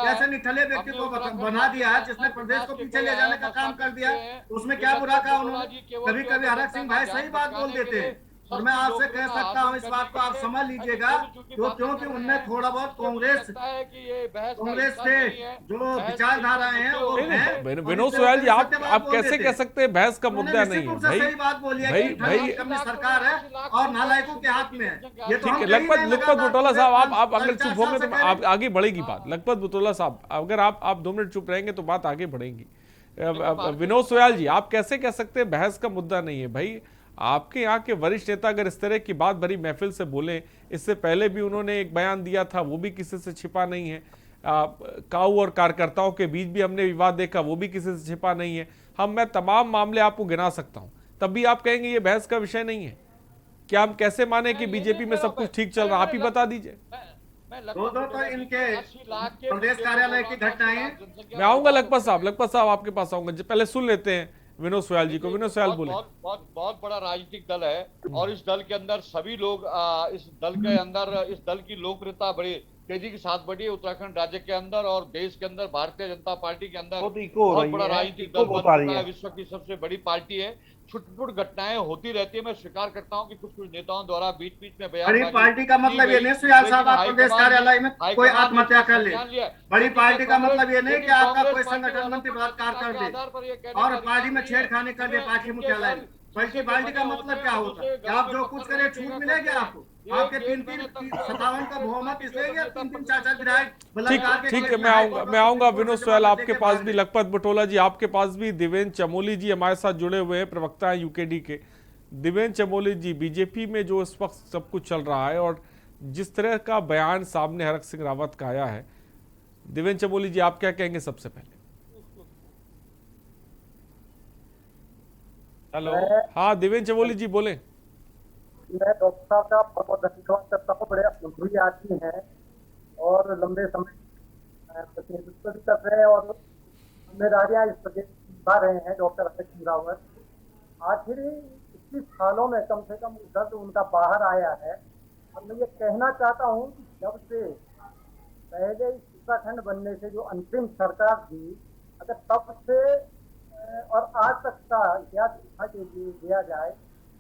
कैसे निठल्ले व्यक्ति को बना दिया है जिसने प्रदेश को पीछे ले जाने का काम कर दिया है, उसमें क्या बुरा कहा उन्होंने? कभी कभी हरक सिंह भाई सही बात बोल देते हैं, और मैं आपसे कह सकता हूं इस बात को आप समझ लीजिएगा, क्योंकि उनमें थोड़ा बहुत कांग्रेस से जो विचारधाराएं हैं वो हैं। विनोद सुयाल जी, आप कैसे कह सकते हैं बहस का मुद्दा नहीं है? भाई सही बात बोली है कि भाई सरकार है और नालायकों के हाथ में है। ये तो लखपत बुटोला साहब, आप अगर चुप होंगे तो आप आगे बढ़ेगी बात। लखपत बुटोला साहब, अगर आप 2 मिनट चुप रहेंगे तो बात आगे बढ़ेगी। विनोद सुयाल जी, आप कैसे कह सकते हैं बहस का मुद्दा नहीं है? भाई आपके यहाँ के वरिष्ठ नेता अगर इस तरह की बात भरी महफिल से बोले, इससे पहले भी उन्होंने एक बयान दिया था, वो भी किसी से छिपा नहीं है। काऊ और कार्यकर्ताओं के बीच भी हमने विवाद देखा, वो भी किसी से छिपा नहीं है। मैं तमाम मामले आपको गिना सकता हूं, तब भी आप कहेंगे ये बहस का विषय नहीं है। क्या हम कैसे माने कि बीजेपी में सब कुछ ठीक चल रहा? आप ही बता दीजिए। तो इनके प्रदेश कार्यालय की घटनाएं। मैं आऊंगा लखपत साहब आपके पास आऊंगा, पहले सुन लेते हैं विनोद सुयाल जी को। विनोद सुयाल बोले। बहुत बड़ा राजनीतिक दल है और इस दल के अंदर सभी लोग इस दल की लोकप्रियता बड़ी तेजी के साथ बढ़ी है उत्तराखंड राज्य के अंदर और देश के अंदर। भारतीय जनता पार्टी के अंदर बहुत बड़ा राजनीतिक दल बन चुका है, विश्व की सबसे बड़ी पार्टी है। छुटपुट घटनाएं होती रहती है। मैं स्वीकार करता हूं कि कुछ नेताओं द्वारा बीच बीच में बयान। बड़ी पार्टी का मतलब ये नहीं सुयाल साहब आप प्रदेश कार्यालय में कोई आत्महत्या कर ले। बड़ी पार्टी का मतलब ये नहीं कि आपका कोई संगठन मंत्री बलात्कार कर दे और पार्टी में छेड़खानी कर दे पार्टी मुख्यालय में। बल्कि पार्टी का मतलब क्या होता है कि आप जो कुछ करें छूट मिलेगी आपको। आपके 357 का बहुमत इसलिए 3-4 विधायक। ठीक है, मैं आऊंगा विनोद सुयाल आपके पास भी। लखपत बुटोला जी आपके पास भी। देवेंद्र चमोली जी हमारे साथ जुड़े हुए हैं, प्रवक्ता हैं यूकेडी के। देवेंद्र चमोली जी, बीजेपी में जो इस वक्त सब कुछ चल रहा है और जिस तरह का बयान सामने हरक सिंह रावत का आया है, देवेंद्र चमोली जी आप क्या कहेंगे? सबसे पहले हेलो। हाँ देवेंद्र चमोली जी बोले। मैं डॉक्टर साहब का बहुत धन्यवाद करता हूँ, बड़े अनुभवी आदमी हैं और लंबे समय प्रतिनिधित्व भी कर रहे हैं और जिम्मेदारियां इस प्रदेश निभा रहे हैं डॉक्टर हरक सिंह रावत। आखिर 21 सालों में कम से कम दर्द उनका बाहर आया है और मैं ये कहना चाहता हूँ कि जब से पहले उत्तराखंड बनने से जो अंतिम सरकार थी, अगर तब से और आज तक का इतिहास दिया जाए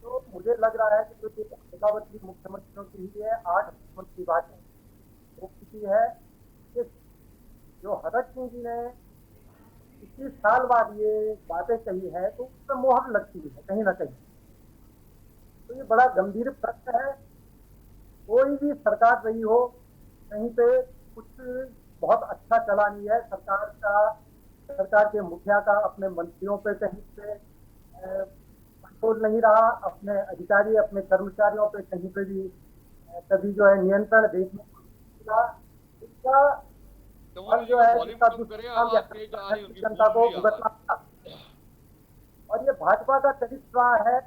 तो मुझे लग रहा है कि जो शेखावत मुख्यमंत्रियों की ही है, 8 मुख्यमंत्री बातें हो चुकी है। जो हरक सिंह जी ने 21 साल बाद ये बातें कही है तो उसमें मोहर लगती है कहीं ना कहीं। तो ये बड़ा गंभीर प्रश्न है। कोई भी सरकार रही हो, कहीं पे कुछ बहुत अच्छा चला नहीं है। सरकार के मुखिया का अपने मंत्रियों पे कहीं पे कंट्रोल नहीं रहा, अपने अधिकारी अपने कर्मचारियों पे कहीं पे भी कभी जो है नियंत्रण देखने को मिला। इसका जो है जनता को भुगतना और ये भाजपा का चरित्र रहा है।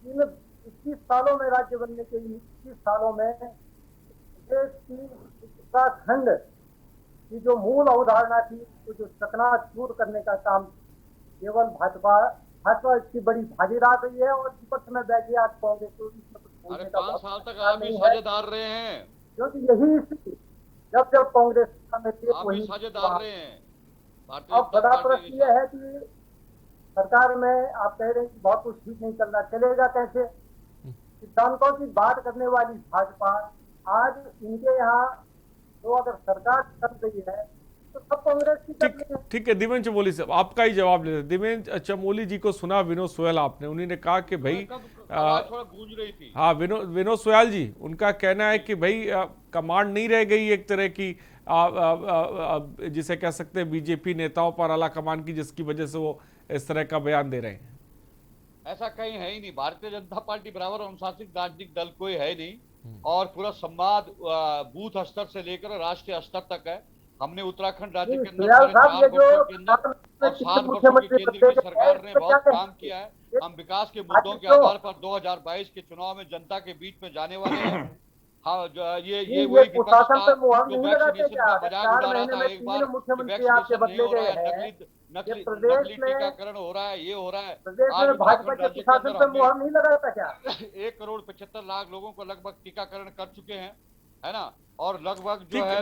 इन 21 सालों में राज्य बनने के 21 सालों में देश की उत्तराखंड की जो मूल अवधारणा थी, तो जो चकनाचूर करने का काम केवल भाजपा इसकी बड़ी भागीदार रही है और विपक्ष में बैठी आज कांग्रेस को अरे बोलने का 5 वक्त साल तक तैयार आप भी नहीं है, साझेदार रहे हैं, क्योंकि यही स्थिति जब जब कांग्रेस में थी आप भी वही साझेदार रहे हैं भारतीय अब जनता बड़ा पार्टी के प्रश्न साथ। यह है कि सरकार में आप कह रहे हैं कि बहुत कुछ ठीक नहीं चल रहा, चलेगा कैसे? सिद्धांतों की बात करने वाली भाजपा आज इनके यहाँ तो अगर सरकार चल रही है तो सब कांग्रेस की चल रही है। ठीक है दिवेंद्र चमोली साहब, आपका ही जवाब लेते हैं। दिवेंद्र चमोली जी को सुना विनोद सोयल आपने, उन्होंने कहा कि भाई आवाज थोड़ा गूंज रही थी। हाँ, विनोद सोयल जी, उनका कहना है कि भाई कमांड नहीं रह गई एक तरह की, जिसे कह सकते हैं बीजेपी नेताओं पर आला कमान की, जिसकी वजह से वो इस तरह का बयान दे रहे हैं। ऐसा कहीं है ही नहीं, भारतीय जनता पार्टी बराबर अनुशासित राजनीतिक दल कोई है नहीं, और पूरा संवाद बूथ स्तर से लेकर राष्ट्रीय स्तर तक है। हमने उत्तराखंड राज्य के अंदर साढ़े 4 वर्षों के अंदर और 7 वर्षों की केंद्र की सरकार ने बहुत काम किया है। हम विकास के मुद्दों के आधार पर 2022 के चुनाव में जनता के बीच में जाने वाले हैं। हाँ, ये वही विपक्ष था जो वैक्सीनेशन का मजाक उड़ा रहा था एक बार, वैक्सीनेशन नहीं हो रहा है, नकली टीकाकरण हो रहा है, ये हो रहा है। आज उत्तराखंड राज्य के अंदर हमने 1,75,00,000 लोगों को लगभग टीकाकरण कर चुके हैं, है ना, और लगभग जो है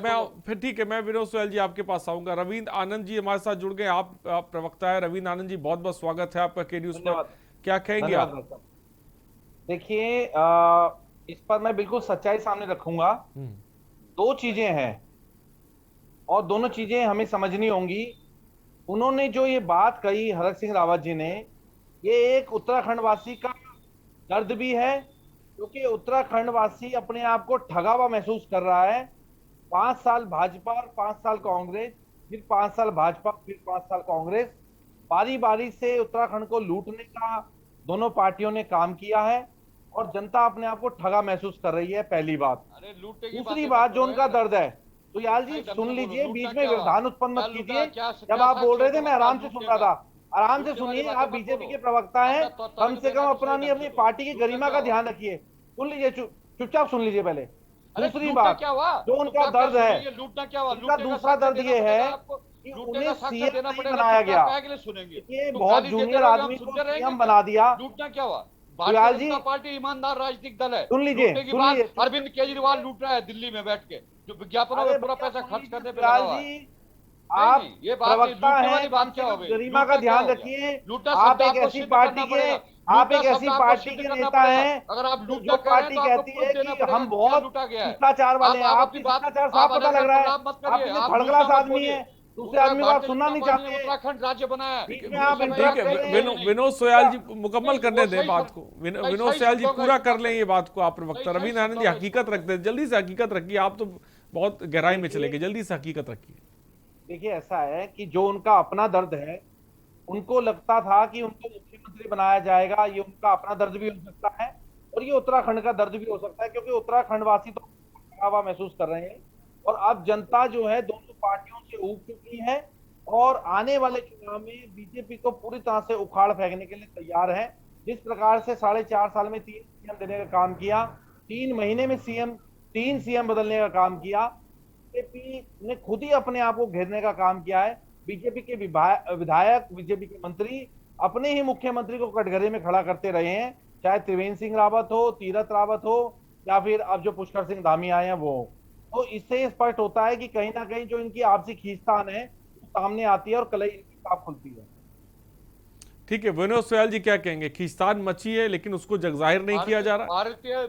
ठीक है, मैं विनोद सोयल जी आपके पास आऊंगा। रविंद्र आनंद जी हमारे साथ जुड़ गए, आप प्रवक्ता है। रविंद्र आनंद जी, बहुत बहुत स्वागत है आपका के न्यूज पर। क्या कहेंगे आप? देखिए, इस पर मैं बिल्कुल सच्चाई सामने रखूंगा। दो चीजें हैं और दोनों चीजें हमें समझनी होंगी। उन्होंने जो ये बात कही हरक सिंह रावत जी ने, ये एक उत्तराखंड वासी का दर्द भी है, क्योंकि उत्तराखंड वासी अपने आप को ठगा हुआ महसूस कर रहा है। 5 साल भाजपा और 5 साल कांग्रेस, फिर 5 साल भाजपा, फिर 5 साल कांग्रेस, बारी बारी से उत्तराखंड को लूटने का दोनों पार्टियों ने काम किया है और जनता अपने आप को ठगा महसूस कर रही है, पहली बात। दूसरी बात, जो उनका दर्द है, तो यार जी सुन लीजिए, बीच में व्यवधान उत्पन्न मत कीजिए। जब आप बोल रहे थे मैं आराम से सुन रहा था, आराम से सुनिए। आप बीजेपी के प्रवक्ता हैं, कम से कम अपना नहीं अपनी पार्टी की गरिमा का ध्यान रखिए। सुन लीजिए, चुपचाप सुन लीजिए पहले। दूसरी बात, जो उनका दर्द है, उनका दूसरा दर्द ये है कि उन्हें सीएम नहीं बनाया गया। ये बहुत जूनियर आदमी को सीएम बना दिया। लूटना क्या हुआ? भारतीय भारतीय जनता पार्टी ईमानदार राजनीतिक दल है। सुन लीजिए, अरविंद केजरीवाल लूट रहा है दिल्ली में बैठ के, जो विज्ञापनों में पूरा पैसा खर्च करने पे लगा हुआ है। आप ये प्रवक्ता हैं, बात क्या हो गई? गरिमा का ध्यान रखिए। आप एक ऐसी पार्टी के नेता हैं, अगर आप जो पार्टी कहती है कि हम बहुत भ्रष्टाचार वाले हैं। आप भ्रष्टाचार साफ पता लग रहा है, आप थर्ड क्लास आदमी है, दूसरे आदमी को आप सुनना नहीं चाहते। उत्तराखंड राज्य बनाया। ठीक है, विनोद सोयल जी मुकम्मल करने दें बात को। विनोद सोयल जी पूरा कर लें ये बात को, आप प्रवक्ता। रविंद्र आनंद जी हकीकत रखते हैं, जल्दी से हकीकत रखिए। आप तो बहुत गहराई में चले गए, जल्दी से हकीकत रखिए। देखिए, ऐसा है कि जो उनका अपना दर्द है, उनको लगता था कि उनको मुख्यमंत्री बनाया जाएगा। ये उनका अपना दर्द भी हो सकता है और ये उत्तराखंड का दर्द भी हो सकता है, क्योंकि उत्तराखंड वासी तो हवा महसूस कर रहे हैं। और अब जनता जो है दोनों पार्टियों से ऊब चुकी है और आने वाले चुनाव में बीजेपी को पूरी तरह से उखाड़ फेंकने के लिए तैयार है। जिस प्रकार से 4.5 साल में 3 सीएम देने का काम किया, 3 महीने में 3 सीएम बदलने का काम किया, बीजेपी ने खुद ही अपने आप को घेरने का काम किया है। बीजेपी के विधायक, बीजेपी के मंत्री अपने ही मुख्यमंत्री को कटघरे में खड़ा करते रहे हैं, चाहे त्रिवेंद्र सिंह रावत हो, तीरथ रावत हो, या फिर अब जो पुष्कर सिंह धामी आए हैं वो। तो इससे स्पष्ट होता है कि कहीं ना कहीं जो इनकी आपसी खींचतान है सामने आती है और कलई इनकी साफ खुलती है। ठीक है, विनोद सोयल जी क्या कहेंगे? खींचतान मची है लेकिन उसको जगजाहिर नहीं किया जा रहा।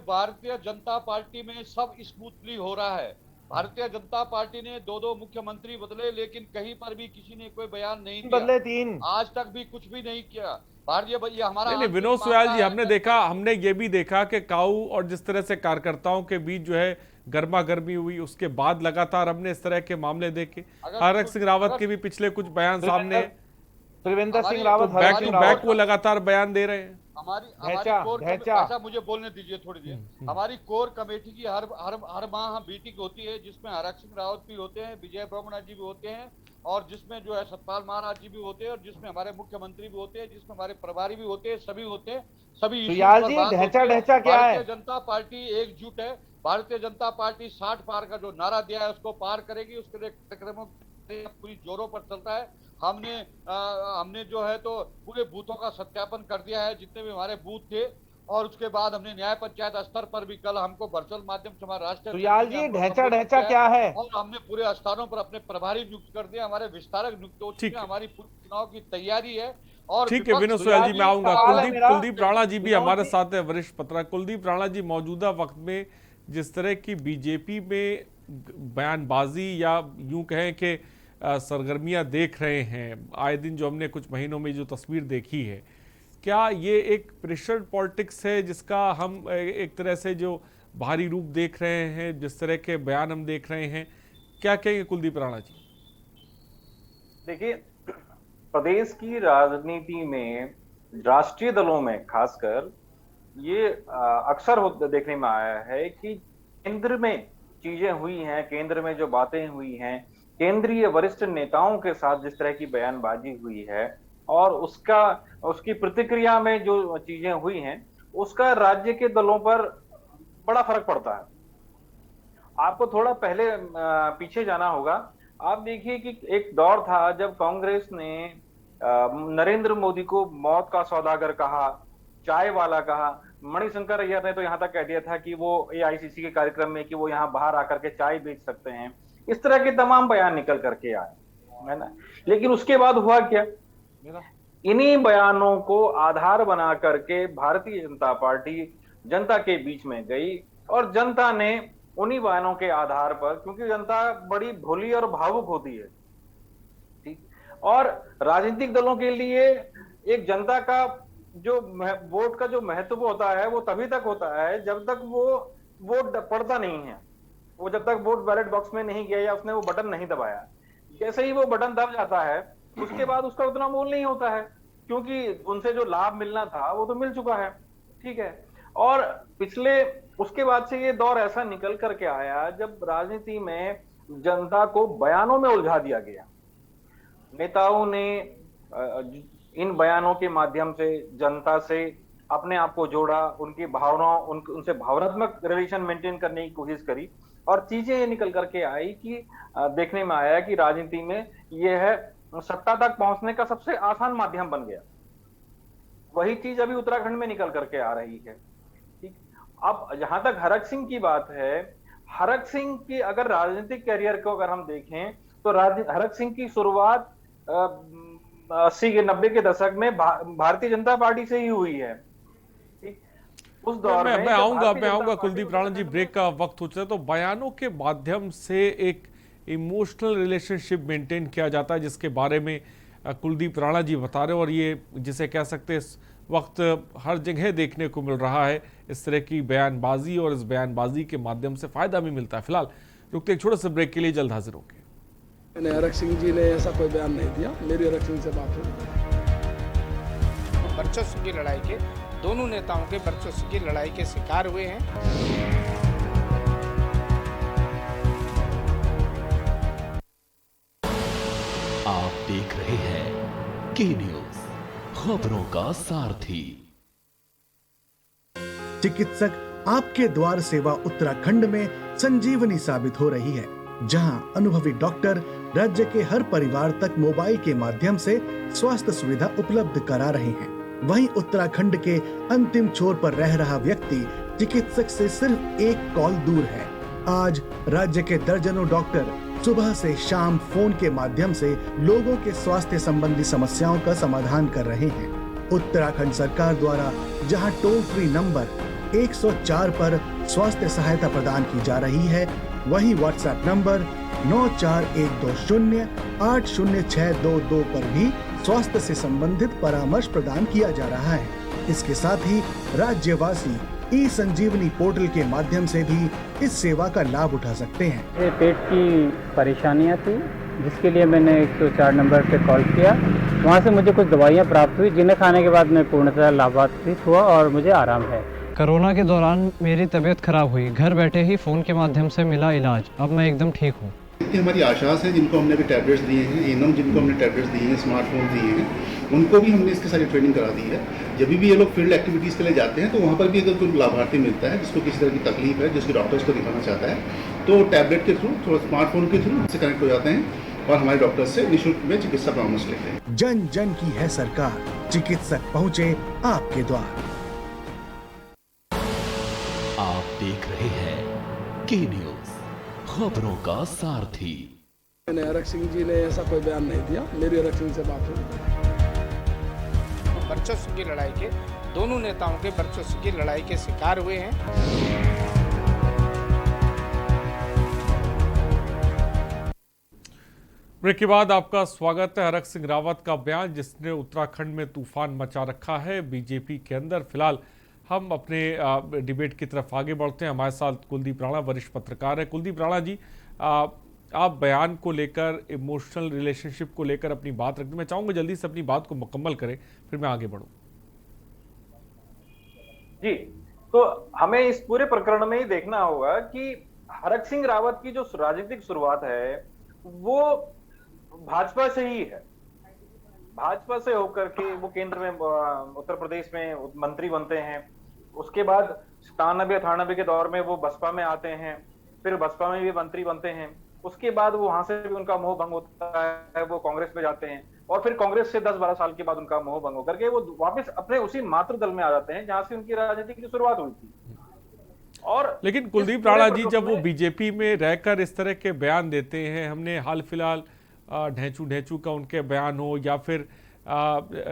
भारतीय जनता पार्टी में सब स्मूथली हो रहा है। भारतीय जनता पार्टी ने 2 मुख्यमंत्री बदले, लेकिन कहीं पर भी किसी ने कोई बयान नहीं दिया। बदले 3, आज तक भी कुछ भी नहीं किया। भारतीय हमारा नहीं, विनोद सोयल जी, हमने ये भी देखा कि काऊ और जिस तरह से कार्यकर्ताओं के बीच जो है गर्मा गर्मी हुई, उसके बाद लगातार हमने इस तरह के मामले देखे। हरक सिंह रावत के भी पिछले कुछ बयान सामने, Trivendra Singh Rawat back to back वो लगातार बयान दे रहे हैं। ऐसा मुझे बोलने दीजिए थोड़ी देर। हमारी कोर कमेटी की हर माह मीटिंग होती है, जिसमें हरक सिंह रावत भी होते हैं, विजय ब्रह्मण्य जी भी होते हैं, और जिसमें जो है सतपाल महाराज जी भी होते हैं, और जिसमें हमारे मुख्यमंत्री भी होते हैं, जिसमें हमारे प्रभारी भी होते हैं, सभी होते हैं। सभी ढेंचा क्या है? भारतीय जनता पार्टी एकजुट है। भारतीय जनता पार्टी 60 पार का जो नारा दिया है उसको पार करेगी। उसके लिए कार्यक्रमों पूरी जोरों पर चलता है। हमने जो है तो पूरे बूथों का सत्यापन कर दिया है। जितने भी हमारे बूथ थे और उसके बाद हमने न्याय पंचायत स्तर पर भी कल हमको वर्चुअल माध्यम से हमारा राष्ट्रीय सुयाल जी, ढैंचा क्या है? और हमने पूरे स्थानों पर अपने प्रभारी नियुक्त कर दिए, हमारे विस्तारक नियुक्त हो चुके हैं, हमारी पूरी चुनाव की तैयारी है। और ठीक है विनोद सोयाल जी, मैं आऊंगा। कुलदीप राणा जी भी हमारे साथ है, वरिष्ठ पत्रकार। कुलदीप राणा जी, मौजूदा वक्त में जिस तरह की बीजेपी में बयानबाजी या यूं कहें कि सरगर्मियां देख रहे हैं आए दिन, जो हमने कुछ महीनों में जो तस्वीर देखी है, क्या ये एक प्रेशर पॉलिटिक्स है जिसका हम एक तरह से जो बाहरी रूप देख रहे हैं, जिस तरह के बयान हम देख रहे हैं, क्या कहेंगे कुलदीप राणा जी? देखिए, प्रदेश की राजनीति में राष्ट्रीय दलों में खासकर ये अक्सर देखने में आया है कि केंद्र में चीजें हुई हैं, केंद्र में जो बातें हुई हैं, केंद्रीय वरिष्ठ नेताओं के साथ जिस तरह की बयानबाजी हुई है और उसकी प्रतिक्रिया में जो चीजें हुई हैं, उसका राज्य के दलों पर बड़ा फर्क पड़ता है। आपको थोड़ा पहले पीछे जाना होगा। आप देखिए कि एक दौर था जब कांग्रेस ने नरेंद्र मोदी को मौत का सौदागर कहा, चाय वाला कहा। मणिशंकर अय्यर ने तो यहाँ तक कह दिया था कि वो AICC के कार्यक्रम में कि वो यहाँ बाहर आकर के चाय बेच सकते हैं। इस तरह के तमाम बयान निकल करके आए, है ना। लेकिन उसके बाद हुआ क्या? इन्हीं बयानों को आधार बना करके भारतीय जनता पार्टी जनता के बीच में गई और जनता ने उन्हीं बयानों के आधार पर, क्योंकि जनता बड़ी भोली और भावुक होती है, ठीक, और राजनीतिक दलों के लिए एक जनता का जो वोट का जो महत्व होता है वो तभी तक होता है जब तक वो वोट पड़ता नहीं है, वो जब तक वोट बैलेट बॉक्स में नहीं गया या उसने वो बटन नहीं दबाया। जैसे ही वो बटन दब जाता है उसके बाद उसका उतना मोल नहीं होता है, क्योंकि उनसे जो लाभ मिलना था वो तो मिल चुका है, ठीक है। और उसके बाद से ये दौर ऐसा निकल करके आया जब राजनीति में जनता को बयानों में उलझा दिया गया। नेताओं ने इन बयानों के माध्यम से जनता से अपने आप को जोड़ा, उनकी भावनाओं उनसे भावनात्मक रिलेशन मेंटेन करने की कोशिश करी और चीजें ये निकल करके आई कि देखने में आया कि राजनीति में यह है सत्ता तक पहुंचने का सबसे आसान माध्यम बन गया। वही चीज अभी उत्तराखंड में निकल करके आ रही है, ठीक। अब जहां तक हरक सिंह की बात है, हरक सिंह की अगर राजनीतिक करियर को अगर हम देखें तो हरक सिंह की शुरुआत 80 के 90 के दशक में भारतीय जनता पार्टी से ही हुई है, ठीक। उस दौर में मैं आऊंगा कुलदीप राणा जी, ब्रेक का वक्त हो चुका है। तो बयानों के माध्यम से एक इमोशनल रिलेशनशिप मेंटेन किया जाता है, जिसके बारे में कुलदीप राणा जी बता रहे हैं, और ये जिसे कह सकते हैं इस वक्त हर जगह देखने को मिल रहा है इस तरह की बयानबाजी, और इस बयानबाजी के माध्यम से फायदा भी मिलता है। फिलहाल रुकते एक छोटे से ब्रेक के लिए, जल्द हाजिर होंगे। मैंने हरक सिंह जी ने ऐसा कोई बयान नहीं दिया, मेरी हरक सिंह से बात हुई। वर्चस्व की लड़ाई के दोनों नेताओं के वर्चस्व की लड़ाई के शिकार हुए हैं। आप देख रहे हैं के न्यूज, खबरों का सारथी। चिकित्सक आपके द्वार सेवा उत्तराखंड में संजीवनी साबित हो रही है, जहां अनुभवी डॉक्टर राज्य के हर परिवार तक मोबाइल के माध्यम से स्वास्थ्य सुविधा उपलब्ध करा रहे हैं। वहीं उत्तराखंड के अंतिम छोर पर रह रहा व्यक्ति चिकित्सक से सिर्फ एक कॉल दूर है। आज राज्य के दर्जनों डॉक्टर सुबह से शाम फोन के माध्यम से लोगों के स्वास्थ्य संबंधी समस्याओं का समाधान कर रहे हैं। उत्तराखंड सरकार द्वारा जहां टोल फ्री नंबर 104 पर स्वास्थ्य सहायता प्रदान की जा रही है, वहीं व्हाट्सएप नंबर 9412080622 पर भी स्वास्थ्य से संबंधित परामर्श प्रदान किया जा रहा है। इसके साथ ही राज्यवासी ई-संजीवनी पोर्टल के माध्यम से भी इस सेवा का लाभ उठा सकते हैं। मेरे पेट की परेशानियां थी, जिसके लिए मैंने 104 नंबर पे कॉल किया। वहां से मुझे कुछ दवाइयां प्राप्त हुई, जिन्हें खाने के बाद मैं पूर्णतः लाभान्वित हुआ और मुझे आराम है। कोरोना के दौरान मेरी तबीयत खराब हुई, घर बैठे ही फ़ोन के माध्यम से मिला इलाज। अब मैं एकदम ठीक हूँ। हमारी आशास है जिनको हमने अभी टैबलेट्स दिए हैं, एनम जिनको हमने टैबलेट्स दिए हैं, स्मार्टफोन दिए हैं, उनको भी हमने इसके सारी ट्रेनिंग करा दी है। जब भी ये लोग फील्ड एक्टिविटीज़ के लिए जाते हैं तो वहाँ पर भी अगर कोई लाभार्थी मिलता है जिसको किसी तरह की तकलीफ है, जिसकी डॉक्टर्स को दिखाना चाहता है, तो टैबलेट के थ्रू, थोड़ा स्मार्टफोन के थ्रू से कनेक्ट हो जाते हैं और हमारे डॉक्टर्स से निःशुल्क में चिकित्सा परामर्श लेते हैं। जन जन की है सरकार, चिकित्सक पहुँचे आपके द्वार। आप देख रहे हैं के न्यूज, खबरों का सारथी। मैंने हरक सिंह जी ने ऐसा कोई बयान नहीं दिया, मेरी हरक सिंह से बात हुई। वर्चस्व की लड़ाई के दोनों नेताओं के वर्चस्व की लड़ाई के शिकार हुए हैं। ब्रेक के बाद आपका स्वागत है। हरक सिंह रावत का बयान जिसने उत्तराखंड में तूफान मचा रखा है बीजेपी के अंदर। फिलहाल हम अपने डिबेट की तरफ आगे बढ़ते हैं। हमारे साथ कुलदीप राणा वरिष्ठ पत्रकार है। कुलदीप राणा जी, आप बयान को लेकर, इमोशनल रिलेशनशिप को लेकर अपनी बात रखते, मैं चाहूंगा जल्दी से अपनी बात को मुकम्मल करें, फिर मैं आगे बढ़ूं। जी, तो हमें इस पूरे प्रकरण में ही देखना होगा कि हरक सिंह रावत की जो राजनीतिक शुरुआत है वो भाजपा से ही है। भाजपा से होकर के वो केंद्र में, उत्तर प्रदेश में मंत्री बनते हैं। उसके बाद 97-98 के दौर में वो बसपा में आते हैं, फिर बसपा में भी मंत्री बनते हैं। उसके बाद वो वहां से भी उनका मोह भंग होता है, वो कांग्रेस में जाते हैं और फिर कांग्रेस से 10-12 साल के बाद उनका मोह भंग होकर के वो वापस अपने उसी मातृ दल में आ जाते हैं जहां से उनकी राजनीति की शुरुआत हुई थी। और लेकिन कुलदीप राणा जी, जब वो बीजेपी में रहकर इस तरह के बयान देते हैं, हमने हाल फिलहाल ढेंचू का उनके बयान हो या फिर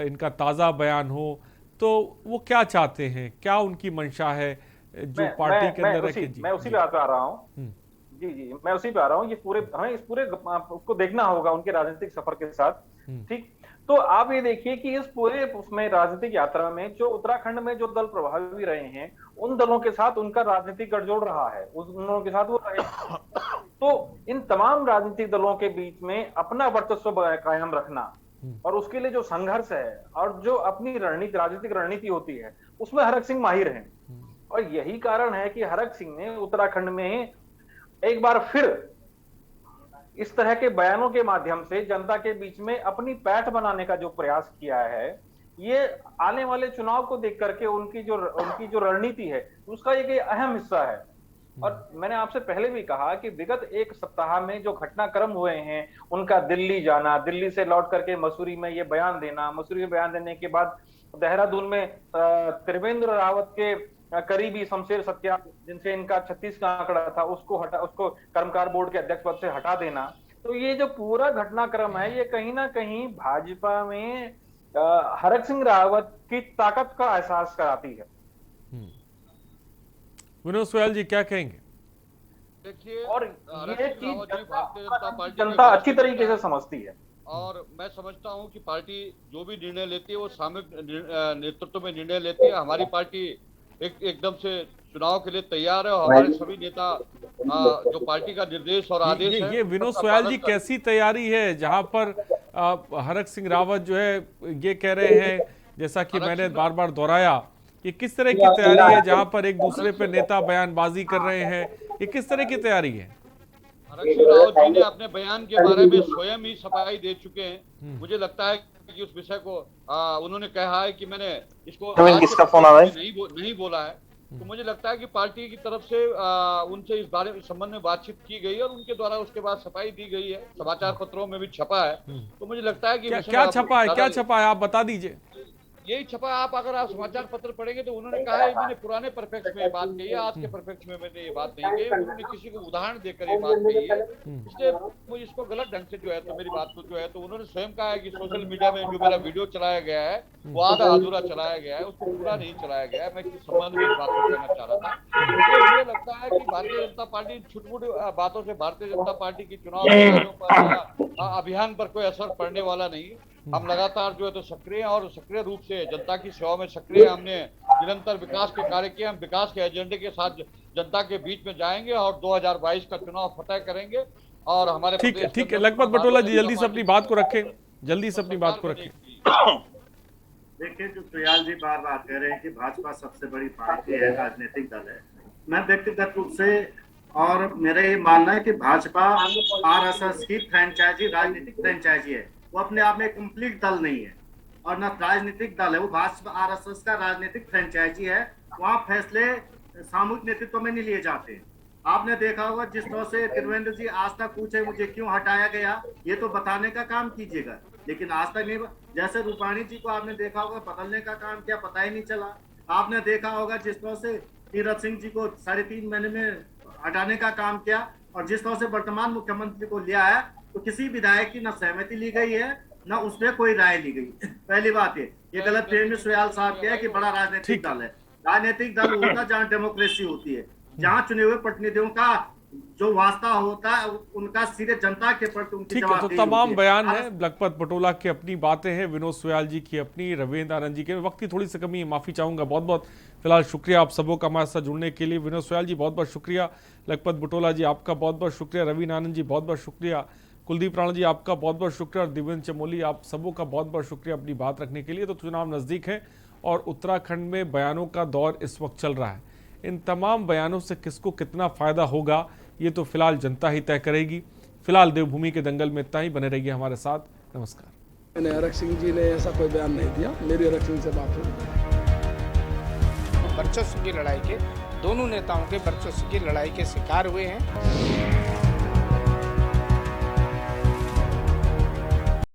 इनका ताज़ा बयान हो, तो वो क्या चाहते हैं, क्या उनकी मंशा है जो पार्टी के अंदर है? मैं उसी पे आ रहा हूँ। जी, मैं उसी पे आ रहा हूँ। ये पूरे, हमें इस पूरे उसको देखना होगा उनके राजनीतिक सफर के साथ। ठीक, तो आप ये देखिए कि इस पूरे उसमें राजनीतिक यात्रा में जो उत्तराखंड में जो दल प्रभावी रहे हैं, उन दलों के साथ उनका राजनीतिक गठजोड़ रहा है, उन दलों के साथ वो रहे। तो इन तमाम राजनीतिक दलों के बीच में अपना वर्चस्व कायम रखना और उसके लिए जो संघर्ष है और जो अपनी रणनीति, राजनीतिक रणनीति होती है, उसमें हरक सिंह माहिर हैं। और यही कारण है कि हरक सिंह ने उत्तराखंड में एक बार फिर इस तरह के बयानों के माध्यम से जनता के बीच में अपनी पैठ बनाने का जो प्रयास किया है, ये आने वाले चुनाव को देख करके उनकी जो रणनीति है उसका एक अहम हिस्सा है। और मैंने आपसे पहले भी कहा कि विगत एक सप्ताह में जो घटनाक्रम हुए हैं, उनका दिल्ली जाना, दिल्ली से लौट करके मसूरी में ये बयान देना, मसूरी में बयान देने के बाद देहरादून में त्रिवेंद्र रावत के करीबी शमशेर सत्या, जिनसे इनका 36 का आंकड़ा था, उसको कर्मकार बोर्ड के अध्यक्ष पद से हटा देना। तो ये जो पूरा घटनाक्रम है, ये कहीं ना कहीं भाजपा में हरक सिंह रावत की ताकत का एहसास कराती है। विनोद सोयाल जी क्या कहेंगे? देखिए, और ये चीज जनता अच्छी तरीके से समझती है और मैं समझता हूं कि पार्टी जो भी निर्णय लेती है वो सामूहिक नेतृत्व में निर्णय लेती है। हमारी पार्टी एकदम से चुनाव के लिए तैयार है और हमारे सभी नेता जो पार्टी का निर्देश और आदेश है। ये विनोद सोयाल जी कैसी तैयारी है जहां पर हरक सिंह रावत जो है ये कह रहे हैं, जैसा कि मैंने बार बार दोहराया, ये किस तरह की तैयारी है जहां पर एक दूसरे पे नेता बयानबाजी कर रहे हैं, ये किस तरह की तैयारी है? हरक सिंह रावत जी ने अपने बयान के बारे में स्वयं ही सफाई दे चुके हैं। मुझे लगता है कि उस विषय को उन्होंने कहा है कि मैंने इसको नहीं बोला है। तो मुझे लगता है कि पार्टी की तरफ से उनसे इस बारे में संबंध में बातचीत की गई है और उनके द्वारा उसके बाद सफाई दी गई है, समाचार पत्रों में भी छपा है। तो मुझे लगता है कि क्या छपा है आप बता दीजिए। यही छपा, अगर आप समाचार पत्र पढ़ेंगे तो उन्होंने कहा है मैंने पुराने परिप्रेक्ष्य में ये बात कही है, आज के परिप्रेक्ष्य में मैंने ये बात नहीं कही। उन्होंने किसी को उदाहरण देकर ये बात कही है, इसलिए मुझे इसको गलत ढंग से जो है, तो मेरी बात को जो है, तो उन्होंने स्वयं कहा है कि सोशल मीडिया में जो मेरा वीडियो चलाया गया है वो आधा अधूरा चलाया गया है, उसको पूरा नहीं चलाया गया है। मैं किस संबंध में इस बात को कहना चाह रहा था। मुझे लगता है कि भारतीय जनता पार्टी छुटमुट बातों से भारतीय जनता पार्टी की चुनाव अभियान पर कोई असर पड़ने वाला नहीं। हम लगातार जो है तो सक्रिय और सक्रिय रूप से जनता की सेवा में सक्रिय, हमने निरंतर विकास के कार्य किए। हम विकास के एजेंडे के साथ जनता के बीच में जाएंगे और 2022 का चुनाव फतह करेंगे। और हमारे ठीक है लखपत पटोला जी, जल्दी से अपनी बात को रखें, जल्दी से अपनी बात को रखें। देखिए, जो सोयाल जी बार बार कह रहे हैं कि भाजपा सबसे बड़ी पार्टी है, राजनीतिक दल है, मैं व्यक्तिगत रूप से और मेरा ये मानना है कि भाजपा आरएसएस की फ्रेंचाइजी, राजनीतिक फ्रेंचाइजी है। वो अपने आप में कंप्लीट दल नहीं है और न राजनीतिक दल है, वो भाजपा आरएसएस का राजनीतिक फ्रेंचाइजी है। वहाँ फैसले सामूहिक नेतृत्व में नहीं लिए जाते। आपने देखा होगा जिस तरह से त्रिवेंद्र जी आज तक पूछे मुझे क्यों हटाया गया, ये तो बताने का काम कीजिएगा, लेकिन आज तक नहीं। जैसे रूपाणी जी को आपने देखा होगा बदलने का काम किया, पता ही नहीं चला। आपने देखा होगा जिस तरह से तीरथ सिंह जी को 3.5 महीने में हटाने का काम किया, और जिस तरह से वर्तमान मुख्यमंत्री को लिया है तो किसी विधायक की न सहमति ली गई है न उसमें कोई राय ली गई। पहली बात ये गलत फहमी सुयाल साहब की है कि बड़ा राजनीतिक दल है। राजनीतिक दल होता जहाँ डेमोक्रेसी होती है, जहाँ चुने हुए प्रतिनिधियों का जो वास्ता होता है उनका सीधे जनता के प्रति उनकी ठीक है। तो तमाम बयान है, लखपत पटोला की अपनी बातें हैं, विनोद सुयाल जी की अपनी, रविंद्र आनंद जी के। वक्त की थोड़ी सी कमी है, माफी चाहूंगा। बहुत बहुत फिलहाल शुक्रिया आप सबों का हमारे साथ जुड़ने के लिए। विनोद सुयाल जी बहुत बहुत शुक्रिया, लखपत पटोला जी आपका बहुत बहुत शुक्रिया, रविंद्र आनंद जी बहुत बहुत शुक्रिया, कुलदीप राणा जी आपका बहुत बहुत शुक्रिया, और दिव्येंद्र चमोली आप सबों का बहुत बहुत शुक्रिया अपनी बात रखने के लिए। तो चुनाव नज़दीक है और उत्तराखंड में बयानों का दौर इस वक्त चल रहा है। इन तमाम बयानों से किसको कितना फ़ायदा होगा ये तो फिलहाल जनता ही तय करेगी। फिलहाल देवभूमि के दंगल में इतना ही। बने रहिए हमारे साथ। नमस्कार। मैंने हरक सिंह जी ने ऐसा कोई बयान नहीं दिया, मेरी हरक सिंह से बात हुई। वर्चस्व की लड़ाई के दोनों नेताओं के वर्चस्व की लड़ाई के शिकार हुए हैं।